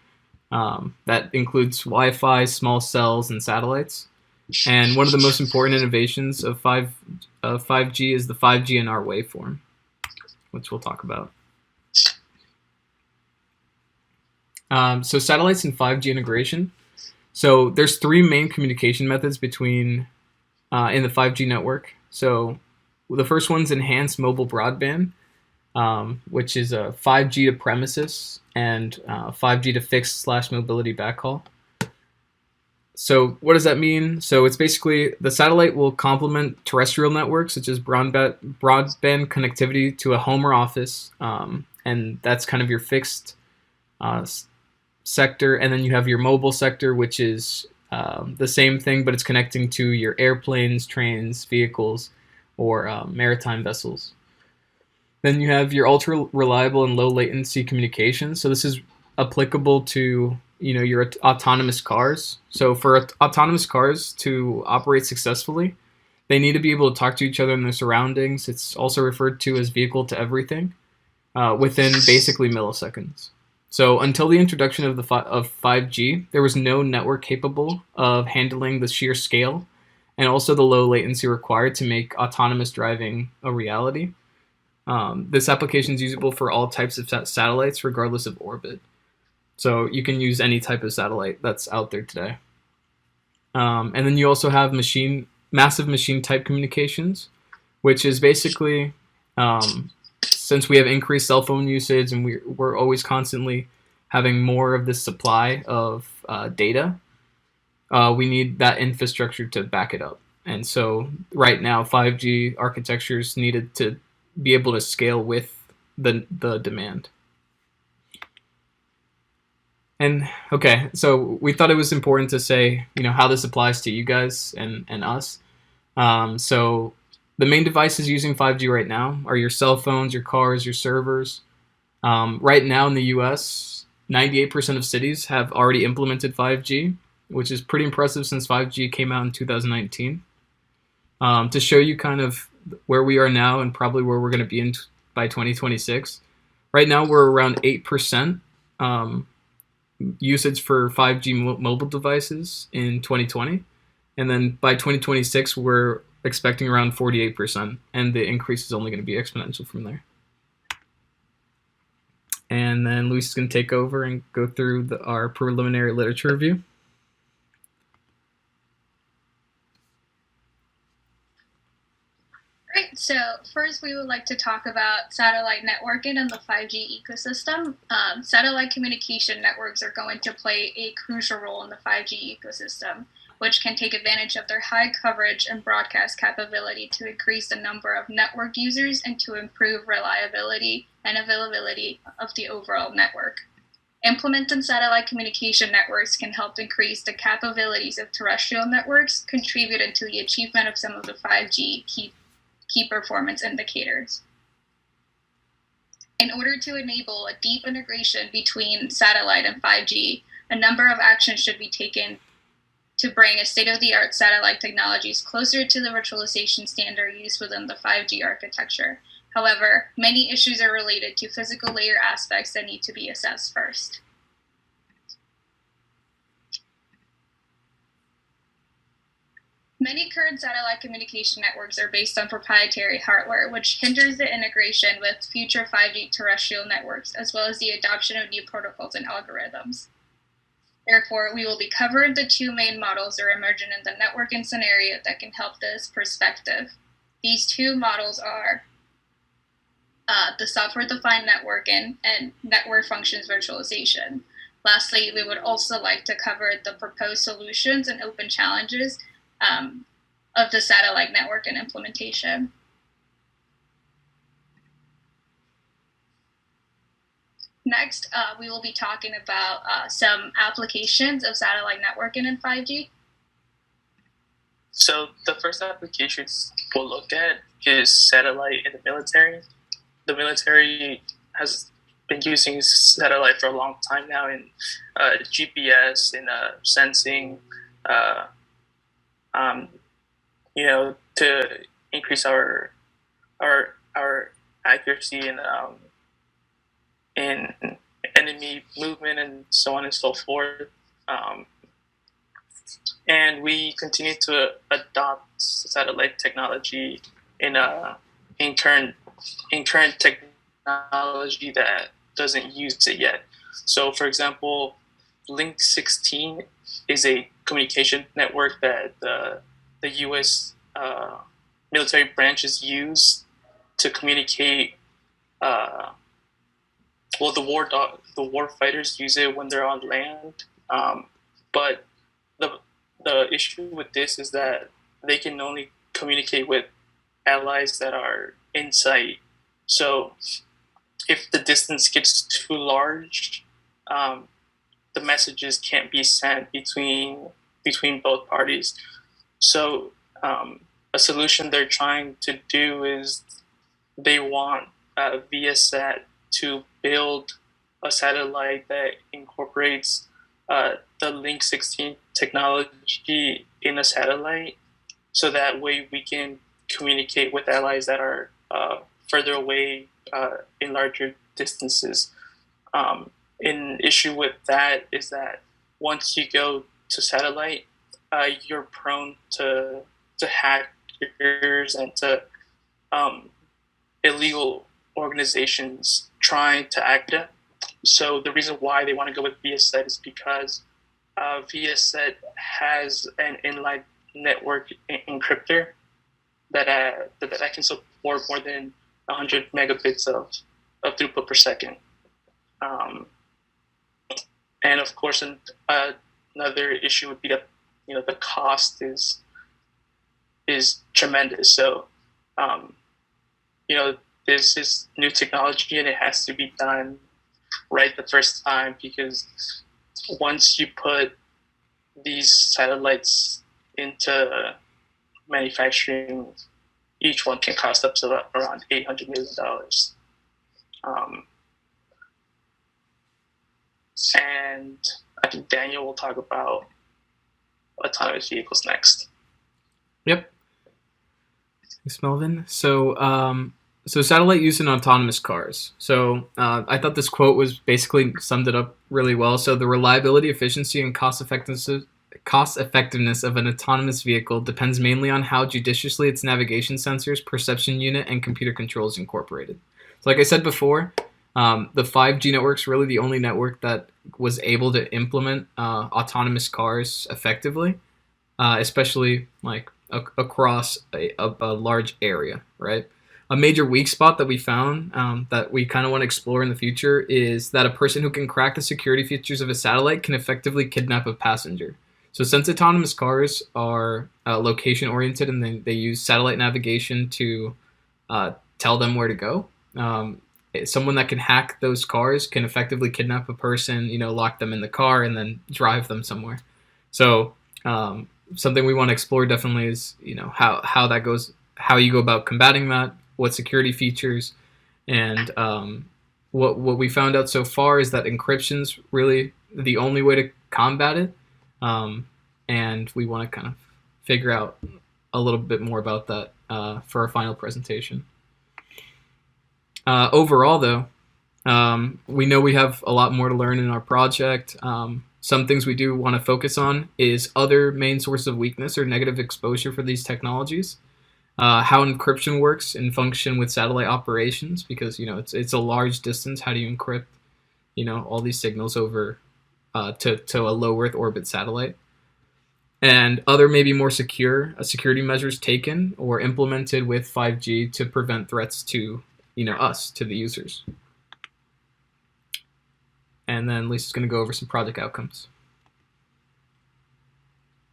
That includes Wi-Fi, small cells, and satellites. And one of the most important innovations of 5G is the 5GNR waveform, which we'll talk about. So satellites and 5G integration. So there's three main communication methods between in the 5G network. So the first one's enhanced mobile broadband, which is a 5G to premises and 5G to fixed/mobility backhaul. So what does that mean? So it's basically the satellite will complement terrestrial networks such as broadband connectivity to a home or office, and and that's kind of your fixed sector. And then you have your mobile sector, which is the same thing, but it's connecting to your airplanes, trains, vehicles, or maritime vessels. Then you have your ultra reliable and low latency communications. So this is applicable to your autonomous cars. So for autonomous cars to operate successfully, they need to be able to talk to each other in their surroundings. It's also referred to as vehicle to everything within basically milliseconds. So until the introduction of 5G, there was no network capable of handling the sheer scale and also the low latency required to make autonomous driving a reality. This application is usable for all types of satellites, regardless of orbit. So you can use any type of satellite that's out there today. And then you also have massive machine type communications, which is basically, since we have increased cell phone usage and we're always constantly having more of this supply of data, we need that infrastructure to back it up. And so right now, 5G architecture is needed to be able to scale with the demand. And okay, so we thought it was important to say, how this applies to you guys and us. So the main devices using 5G right now are your cell phones, your cars, your servers. Right now in the US, 98% of cities have already implemented 5G, which is pretty impressive since 5G came out in 2019. To show you kind of where we are now and probably where we're going to be by 2026. Right now we're around 8% usage for 5G mobile devices in 2020. And then by 2026, we're expecting around 48%. And the increase is only going to be exponential from there. And then Luis is going to take over and go through our preliminary literature review. Great. So first, we would like to talk about satellite networking and the 5G ecosystem. Satellite communication networks are going to play a crucial role in the 5G ecosystem, which can take advantage of their high coverage and broadcast capability to increase the number of network users and to improve reliability and availability of the overall network. Implementing satellite communication networks can help increase the capabilities of terrestrial networks, contributing to the achievement of some of the 5G key performance indicators. In order to enable a deep integration between satellite and 5G, a number of actions should be taken to bring a state-of-the-art satellite technologies closer to the virtualization standard used within the 5G architecture. However, many issues are related to physical layer aspects that need to be assessed first. Many current satellite communication networks are based on proprietary hardware, which hinders the integration with future 5G terrestrial networks, as well as the adoption of new protocols and algorithms. Therefore, we will be covering the two main models that are emerging in the networking scenario that can help this perspective. These two models are the software-defined networking and network functions virtualization. Lastly, we would also like to cover the proposed solutions and open challenges of the satellite network and implementation. Next, we will be talking about some applications of satellite networking in 5G. So the first applications we'll look at is satellite in the military. The military has been using satellite for a long time now in GPS, in sensing, to increase our accuracy in enemy movement and so on and so forth. And we continue to adopt satellite technology in current technology that doesn't use it yet. So, for example, Link 16 is a communication network that the U.S. Military branches use to communicate. The war fighters use it when they're on land, but the issue with this is that they can only communicate with allies that are in sight. So if the distance gets too large, the messages can't be sent between both parties. So a solution they're trying to do is they want Viasat to build a satellite that incorporates the Link 16 technology in a satellite, so that way we can communicate with allies that are further away in larger distances. An issue with that is that once you go to satellite, you're prone to hackers and to illegal organizations trying to act it. So the reason why they want to go with Viasat is because Viasat has an inline network encryptor that can support more than 100 megabits of throughput per second. And of course, another issue would be that the cost is tremendous. So this is new technology and it has to be done right the first time, because once you put these satellites into manufacturing, each one can cost up to around $800 million. And I think Daniel will talk about autonomous vehicles next. Yep. Thanks, Melvin. So satellite use in autonomous cars. So I thought this quote was basically summed it up really well. So the reliability, efficiency, and cost effectiveness of an autonomous vehicle depends mainly on how judiciously its navigation sensors, perception unit, and computer control is incorporated. So like I said before, the 5G network's really the only network that was able to implement autonomous cars effectively, especially like across a large area, right? A major weak spot that we found that we kind of want to explore in the future is that a person who can crack the security features of a satellite can effectively kidnap a passenger. So since autonomous cars are location oriented and they use satellite navigation to tell them where to go, someone that can hack those cars can effectively kidnap a person, lock them in the car and then drive them somewhere. So something we want to explore definitely is, how that goes, how you go about combating that, what security features, and what we found out so far is that encryption's really the only way to combat it, and we want to kind of figure out a little bit more about that for our final presentation. Overall, though, we know we have a lot more to learn in our project. Some things we do want to focus on is other main sources of weakness or negative exposure for these technologies. How encryption works and function with satellite operations, because it's a large distance. How do you encrypt all these signals over to a low Earth orbit satellite? And other maybe more secure security measures taken or implemented with 5G to prevent threats to us, to the users. And then Lisa's going to go over some project outcomes.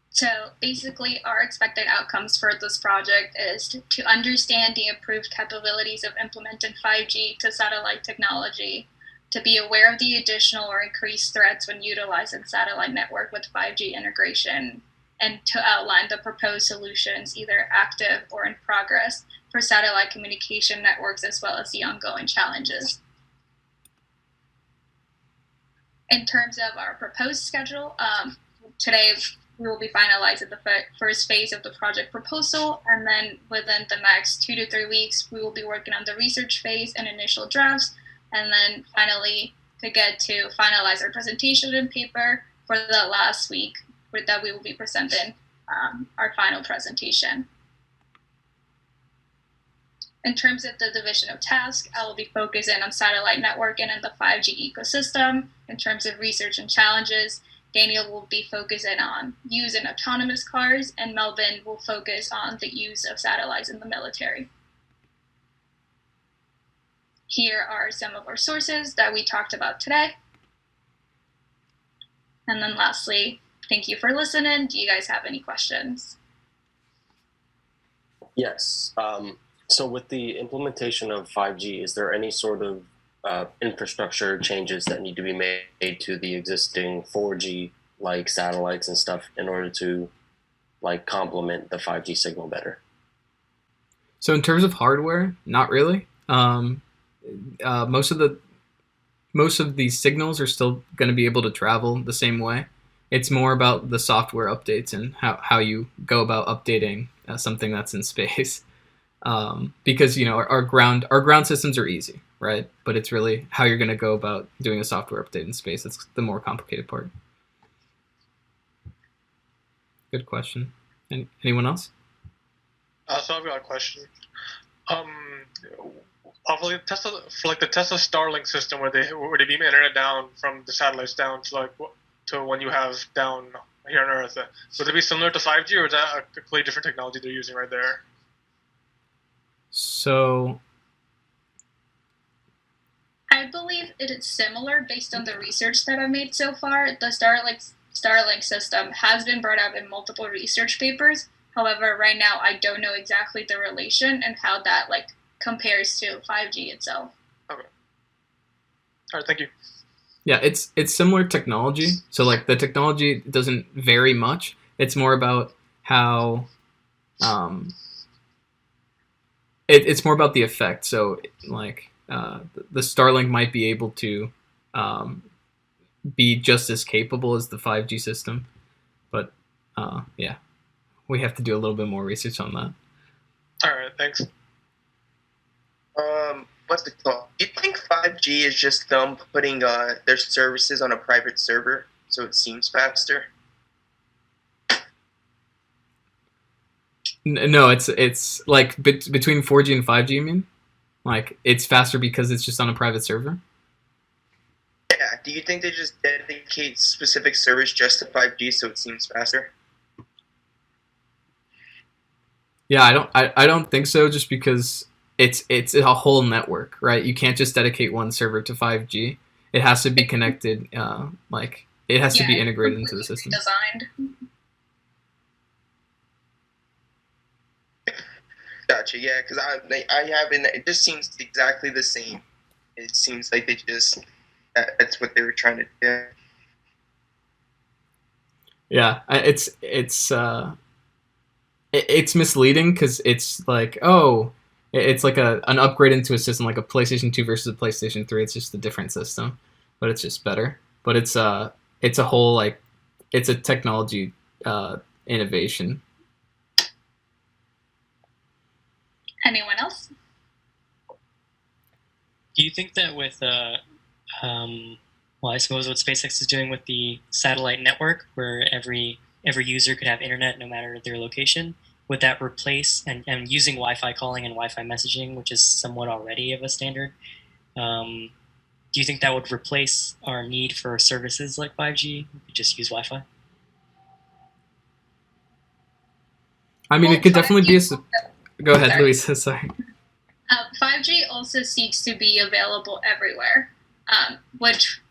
So basically, our expected outcomes for this project is to understand the improved capabilities of implementing 5G to satellite technology, to be aware of the additional or increased threats when utilizing satellite network with 5G integration, and to outline the proposed solutions, either active or in progress, for satellite communication networks, as well as the ongoing challenges. In terms of our proposed schedule, today we will be finalizing the first phase of the project proposal, and then within the next 2 to 3 weeks, we will be working on the research phase and initial drafts, and then finally to get to finalize our presentation and paper for the last week that we will be presenting our final presentation. In terms of the division of tasks, I will be focusing on satellite networking and the 5G ecosystem. In terms of research and challenges, Daniel will be focusing on use in autonomous cars, and Melvin will focus on the use of satellites in the military. Here are some of our sources that we talked about today. And then lastly, thank you for listening. Do you guys have any questions? Yes. So with the implementation of 5G, is there any sort of infrastructure changes that need to be made to the existing 4G like satellites and stuff in order to like complement the 5G signal better. So in terms of hardware, not really. Most of these signals are still going to be able to travel the same way. It's more about the software updates and how you go about updating something that's in space. Because our ground systems are easy, right? But it's really how you're going to go about doing a software update in space. That's the more complicated part. Good question. Anyone else? So I've got a question. For the Tesla Starlink system, where they beam internet down from the satellites down to when you have down here on Earth, would it be similar to 5G, or is that a completely different technology they're using right there? So I believe it is similar based on the research that I've made so far. The Starlink system has been brought up in multiple research papers. However, right now I don't know exactly the relation and how that compares to 5G itself. Okay. All right, thank you. Yeah, it's similar technology. So the technology doesn't vary much. It's more about how it's more about the effect. So the Starlink might be able to be just as capable as the 5G system, but yeah, we have to do a little bit more research on that. All right, thanks. What's it called? Do you think 5G is just them putting their services on a private server so it seems faster? No, it's between 4G and 5G. You mean it's faster because it's just on a private server? Yeah. Do you think they just dedicate specific servers just to 5G so it seems faster? Yeah, I don't think so. Just because it's a whole network, right? You can't just dedicate one server to 5G. It has to be connected. It has to be integrated into the system. Designed. Gotcha. Yeah, because I haven't. It just seems exactly the same. It seems like they just that's what they were trying to do. Yeah, it's misleading because it's it's like an upgrade into a system like a PlayStation 2 versus a PlayStation 3. It's just a different system, but it's just better. But it's a whole it's a technology innovation. Anyone else? Do you think that with I suppose what SpaceX is doing with the satellite network, where every user could have internet no matter their location, would that replace and using Wi-Fi calling and Wi-Fi messaging, which is somewhat already of a standard? Do you think that would replace our need for services like 5G? We could just use Wi-Fi. I mean, it could definitely be Go ahead, Luis. Sorry. 5G also seeks to be available everywhere, which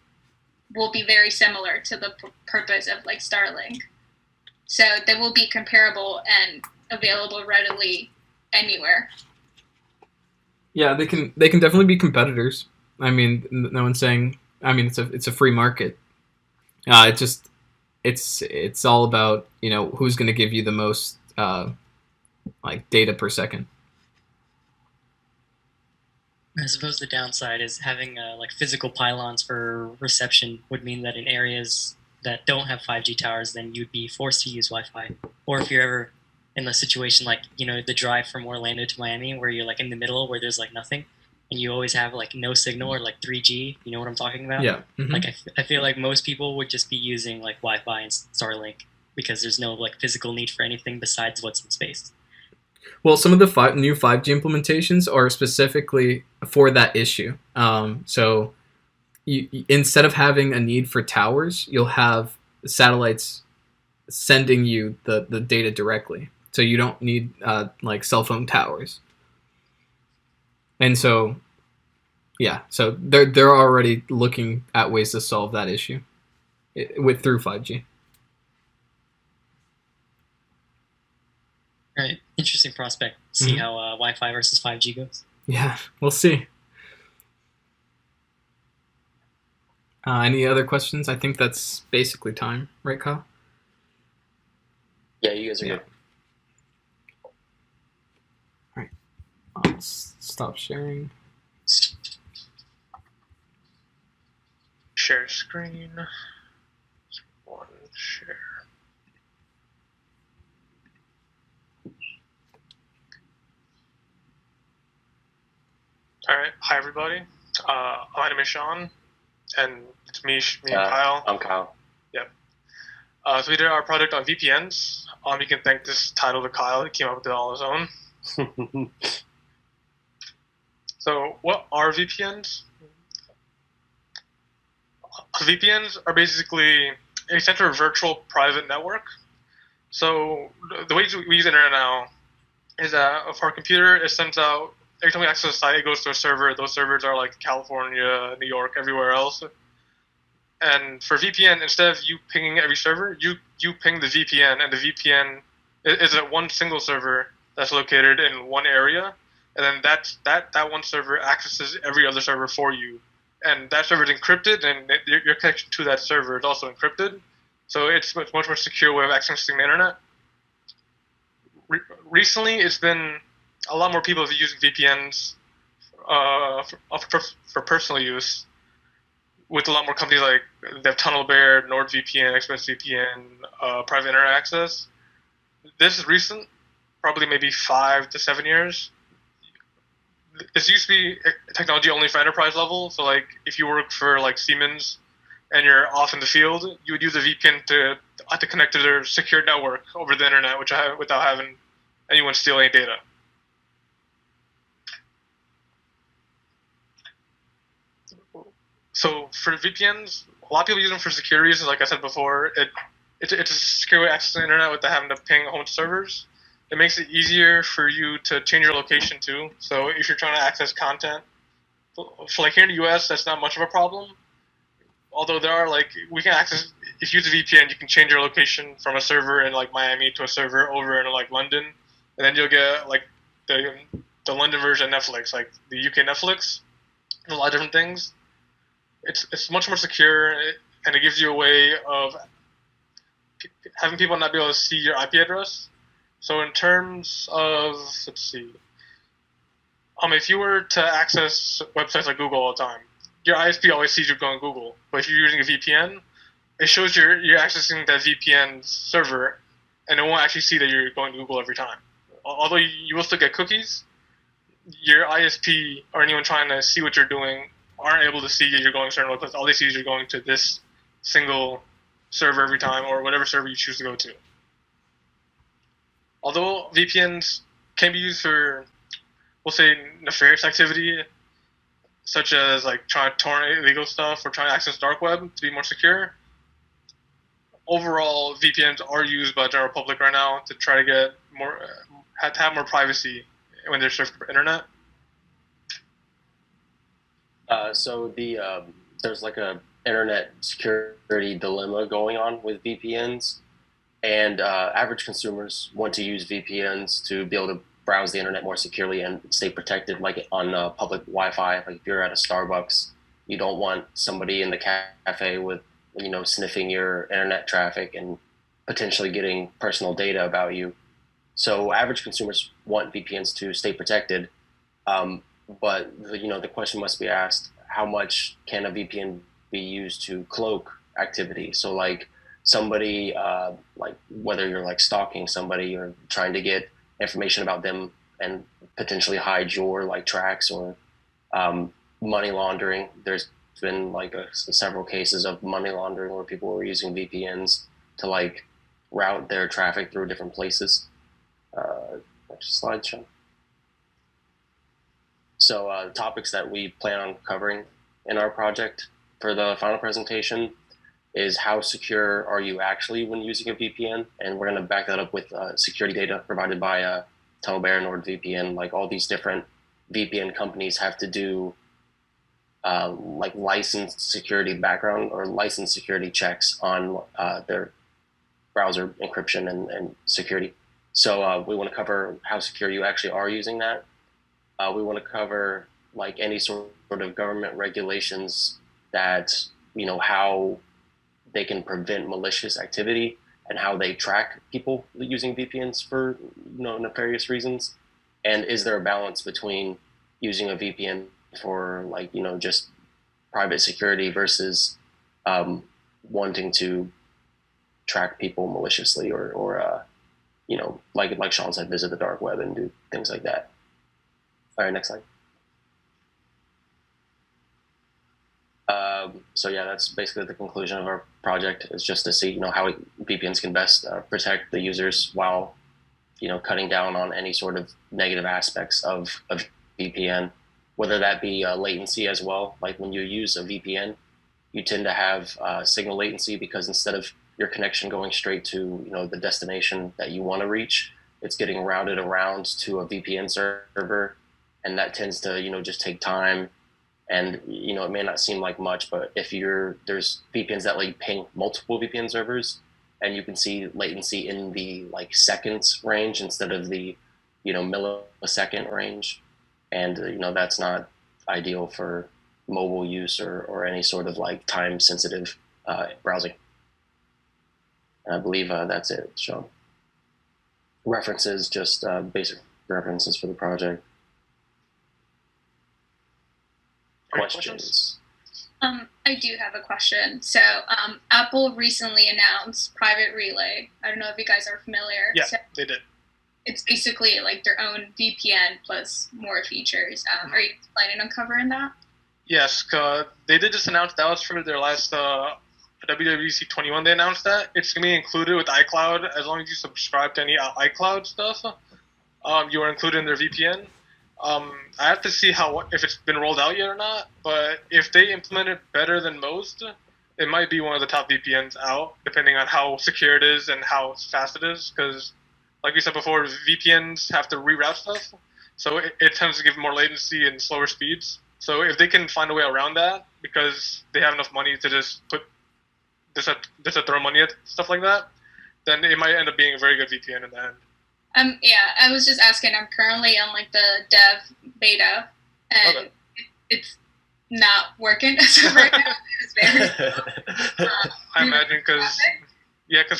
will be very similar to the purpose of Starlink. So they will be comparable and available readily anywhere. Yeah, they can definitely be competitors. I mean, no one's saying. I mean, it's a free market. It's all about who's going to give you the most data per second. I suppose the downside is having physical pylons for reception would mean that in areas that don't have 5G towers, then you'd be forced to use Wi-Fi. Or if you're ever in the situation the drive from Orlando to Miami, where you're in the middle where there's nothing, and you always have no signal or 3G. You know what I'm talking about? Yeah. Mm-hmm. I feel like most people would just be using Wi-Fi and Starlink because there's no physical need for anything besides what's in space. Well, some of the new 5G implementations are specifically for that issue. So instead of having a need for towers, you'll have satellites sending you the data directly. So you don't need cell phone towers. And so, yeah, so they're already looking at ways to solve that issue through 5G. Right, interesting prospect. See how Wi-Fi versus 5G goes. Yeah, we'll see. Any other questions? I think that's basically time, right, Kyle? Yeah, you guys are Yeah. good. All right. I'll stop sharing. Share screen. One share. All right. Hi, everybody. My name is Sean, and it's me and Kyle. I'm Kyle. Yep. So we did our project on VPNs. You can thank this title to Kyle. He came up with it all on his own. So what are VPNs? VPNs are basically a central virtual private network. So the way we use internet now is that for a computer, it sends out, every time we access a site, it goes to a server. Those servers are like California, New York, everywhere else. And for VPN, instead of you pinging every server, you ping the VPN, and the VPN is at one single server that's located in one area, and then that one server accesses every other server for you, and that server is encrypted, and your connection to that server is also encrypted, so it's much more secure way of accessing the internet. Recently, it's been a lot more people have using VPNs for personal use, with a lot more companies like they have TunnelBear, NordVPN, ExpressVPN, private internet access. This is recent, probably maybe 5 to 7 years. This used to be technology only for enterprise level. So like if you work for like Siemens and you're off in the field, you would use a VPN to connect to their secure network over the internet, without having anyone steal any data. So for VPNs, a lot of people use them for security reasons. Like I said before, it's a secure way to access the internet without having to ping home servers. It makes it easier for you to change your location too. So if you're trying to access content, for like here in the U.S., that's not much of a problem. Although there are we can access, if you use a VPN, you can change your location from a server in like Miami to a server over in like London, and then you'll get like the London version of Netflix, like the UK Netflix, and a lot of different things. It's much more secure, and it gives you a way of having people not be able to see your IP address. So in terms of, let's see, if you were to access websites like Google all the time, your ISP always sees you going Google. But if you're using a VPN, it shows you're accessing that VPN server, and it won't actually see that you're going to Google every time. Although you will still get cookies, your ISP or anyone trying to see what you're doing aren't able to see you're going to certain websites. All they see is you're going to this single server every time, or whatever server you choose to go to. Although VPNs can be used for, we'll say, nefarious activity, such as like trying to torrent illegal stuff or trying to access dark web to be more secure, overall VPNs are used by the general public right now to try to get more, to have more privacy when they're surfing the internet. So there's like a internet security dilemma going on with VPNs, and average consumers want to use VPNs to be able to browse the internet more securely and stay protected, like on public Wi-Fi. Like if you're at a Starbucks, you don't want somebody in the cafe with sniffing your internet traffic and potentially getting personal data about you. So average consumers want VPNs to stay protected. But the question must be asked: how much can a VPN be used to cloak activity? So like somebody, like whether you're like stalking somebody or trying to get information about them and potentially hide your like tracks, or money laundering. There's been like several cases of money laundering where people were using VPNs to like route their traffic through different places. Next slide, Sean. So the topics that we plan on covering in our project for the final presentation is how secure are you actually when using a VPN, and we're going to back that up with security data provided by TunnelBear, NordVPN. Like all these different VPN companies have to do like licensed security background or licensed security checks on their browser encryption and security. So we want to cover how secure you actually are using that. We want to cover like any sort of government regulations that how they can prevent malicious activity and how they track people using VPNs for nefarious reasons. And is there a balance between using a VPN for just private security versus wanting to track people maliciously or like Sean said, visit the dark web and do things like that. All right, next slide. So yeah, that's basically the conclusion of our project, is just to see how VPNs can best protect the users while cutting down on any sort of negative aspects of VPN, whether that be latency as well. Like when you use a VPN, you tend to have signal latency because instead of your connection going straight to the destination that you want to reach, it's getting routed around to a VPN server, and that tends to just take time. And it may not seem like much, but if there's VPNs that ping multiple VPN servers, and you can see latency in the seconds range instead of the millisecond range, and that's not ideal for mobile use or any sort of time sensitive browsing. And I believe that's it, Sean. References, just basic references for the project. Questions? I do have a question. So, Apple recently announced Private Relay. I don't know if you guys are familiar. Yeah, so they did. it's basically their own VPN plus more features. Are you planning on covering that? Yes, they did just announce that was for their last WWDC 21. They announced that it's gonna be included with iCloud as long as you subscribe to any iCloud stuff. You are included in their VPN. I have to see if it's been rolled out yet or not. But if they implement it better than most, it might be one of the top VPNs out, depending on how secure it is and how fast it is. Because, like we said before, VPNs have to reroute stuff, so it tends to give more latency and slower speeds. So if they can find a way around that, because they have enough money to just throw money at stuff like that, then it might end up being a very good VPN in the end. Yeah, I was just asking. I'm currently on the dev beta, and it's not working as of right now. It's very. I imagine because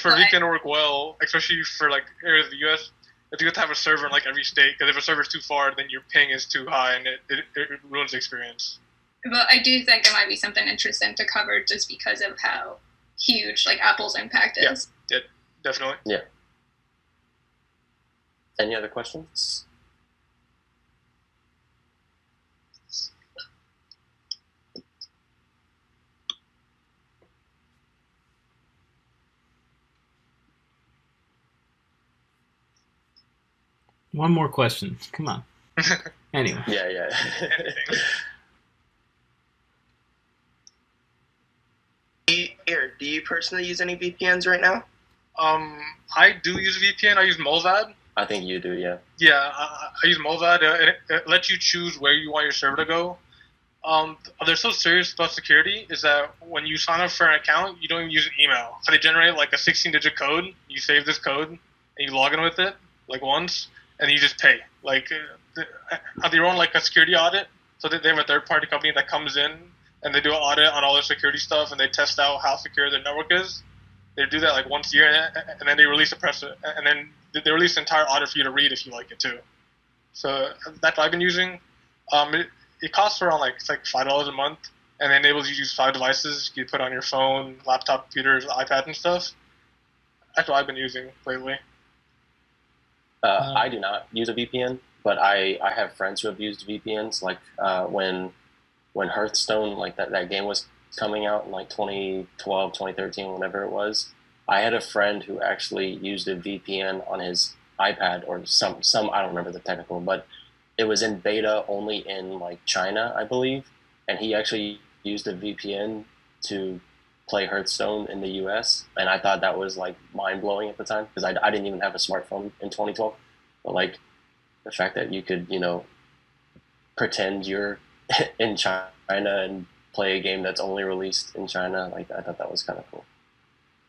for VPN to work well, especially for areas of the U.S., if you have to have a server in every state, because if a server is too far, then your ping is too high, and it ruins the experience. But I do think it might be something interesting to cover, just because of how huge Apple's impact is. Yeah, definitely. Yeah. Any other questions? One more question. Come on. Anyway. Yeah. Do you personally use any VPNs right now? I do use VPN. I use Molvad. I think you do, yeah. Yeah, I use Molvad. It lets you choose where you want your server to go. They're so serious about security is that when you sign up for an account, you don't even use an email. So they generate a 16-digit code. You save this code and you log in with it once, and you just pay. They run a security audit. So they have a third-party company that comes in and they do an audit on all their security stuff, and they test out how secure their network is. They do that once a year, and then they release and then they release an entire audit for you to read if you like it too. So that's what I've been using. It costs around it's $5 a month, and it enables you to use 5 devices. You can put on your phone, laptop, computers, iPad, and stuff. That's what I've been using lately. I do not use a VPN, but I have friends who have used VPNs. When Hearthstone, that game was coming out in 2012, 2013, whenever it was, I had a friend who actually used a VPN on his iPad or some I don't remember the technical, but it was in beta only in China, I believe, and he actually used a VPN to play Hearthstone in the US, and I thought that was mind-blowing at the time because I didn't even have a smartphone in 2012, but the fact that you could pretend you're in China and play a game that's only released in China, I thought that was kind of cool.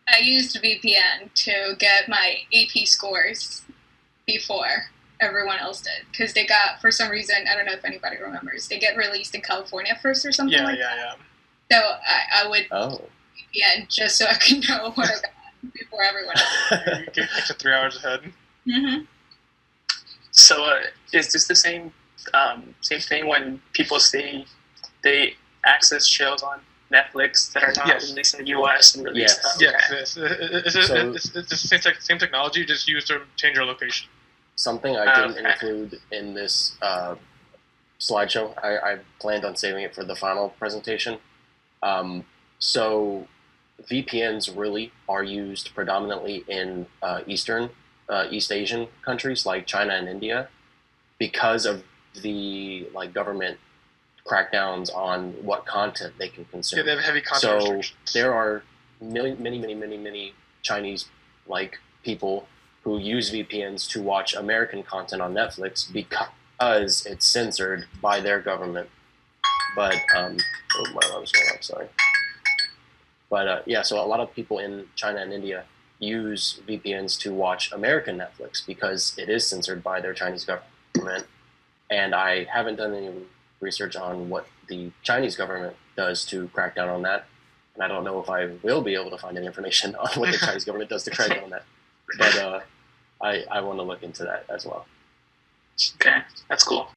I used VPN to get my AP scores before everyone else did, because they got, for some reason, I don't know if anybody remembers, they get released in California first or something Yeah. So I would Oh. VPN just so I can know what I got before everyone else. You get extra 3 hours ahead. Mm-hmm. So is this the same thing when people say they access shows on Netflix that are not Yes. released in the US and released? Yes. It's the same technology, just used to change your location. Something I didn't include in this slideshow, I planned on saving it for the final presentation. So VPNs really are used predominantly in East Asian countries like China and India because of the government crackdowns on what content they can consume. Yeah, they have heavy content So restrictions. there are many Chinese people who use VPNs to watch American content on Netflix because it's censored by their government. But my alarm's going off, sorry. But so a lot of people in China and India use VPNs to watch American Netflix because it is censored by their Chinese government. And I haven't done any research on what the Chinese government does to crack down on that. And I don't know if I will be able to find any information on what the Chinese government does to crack down on that. But I want to look into that as well. Okay, that's cool.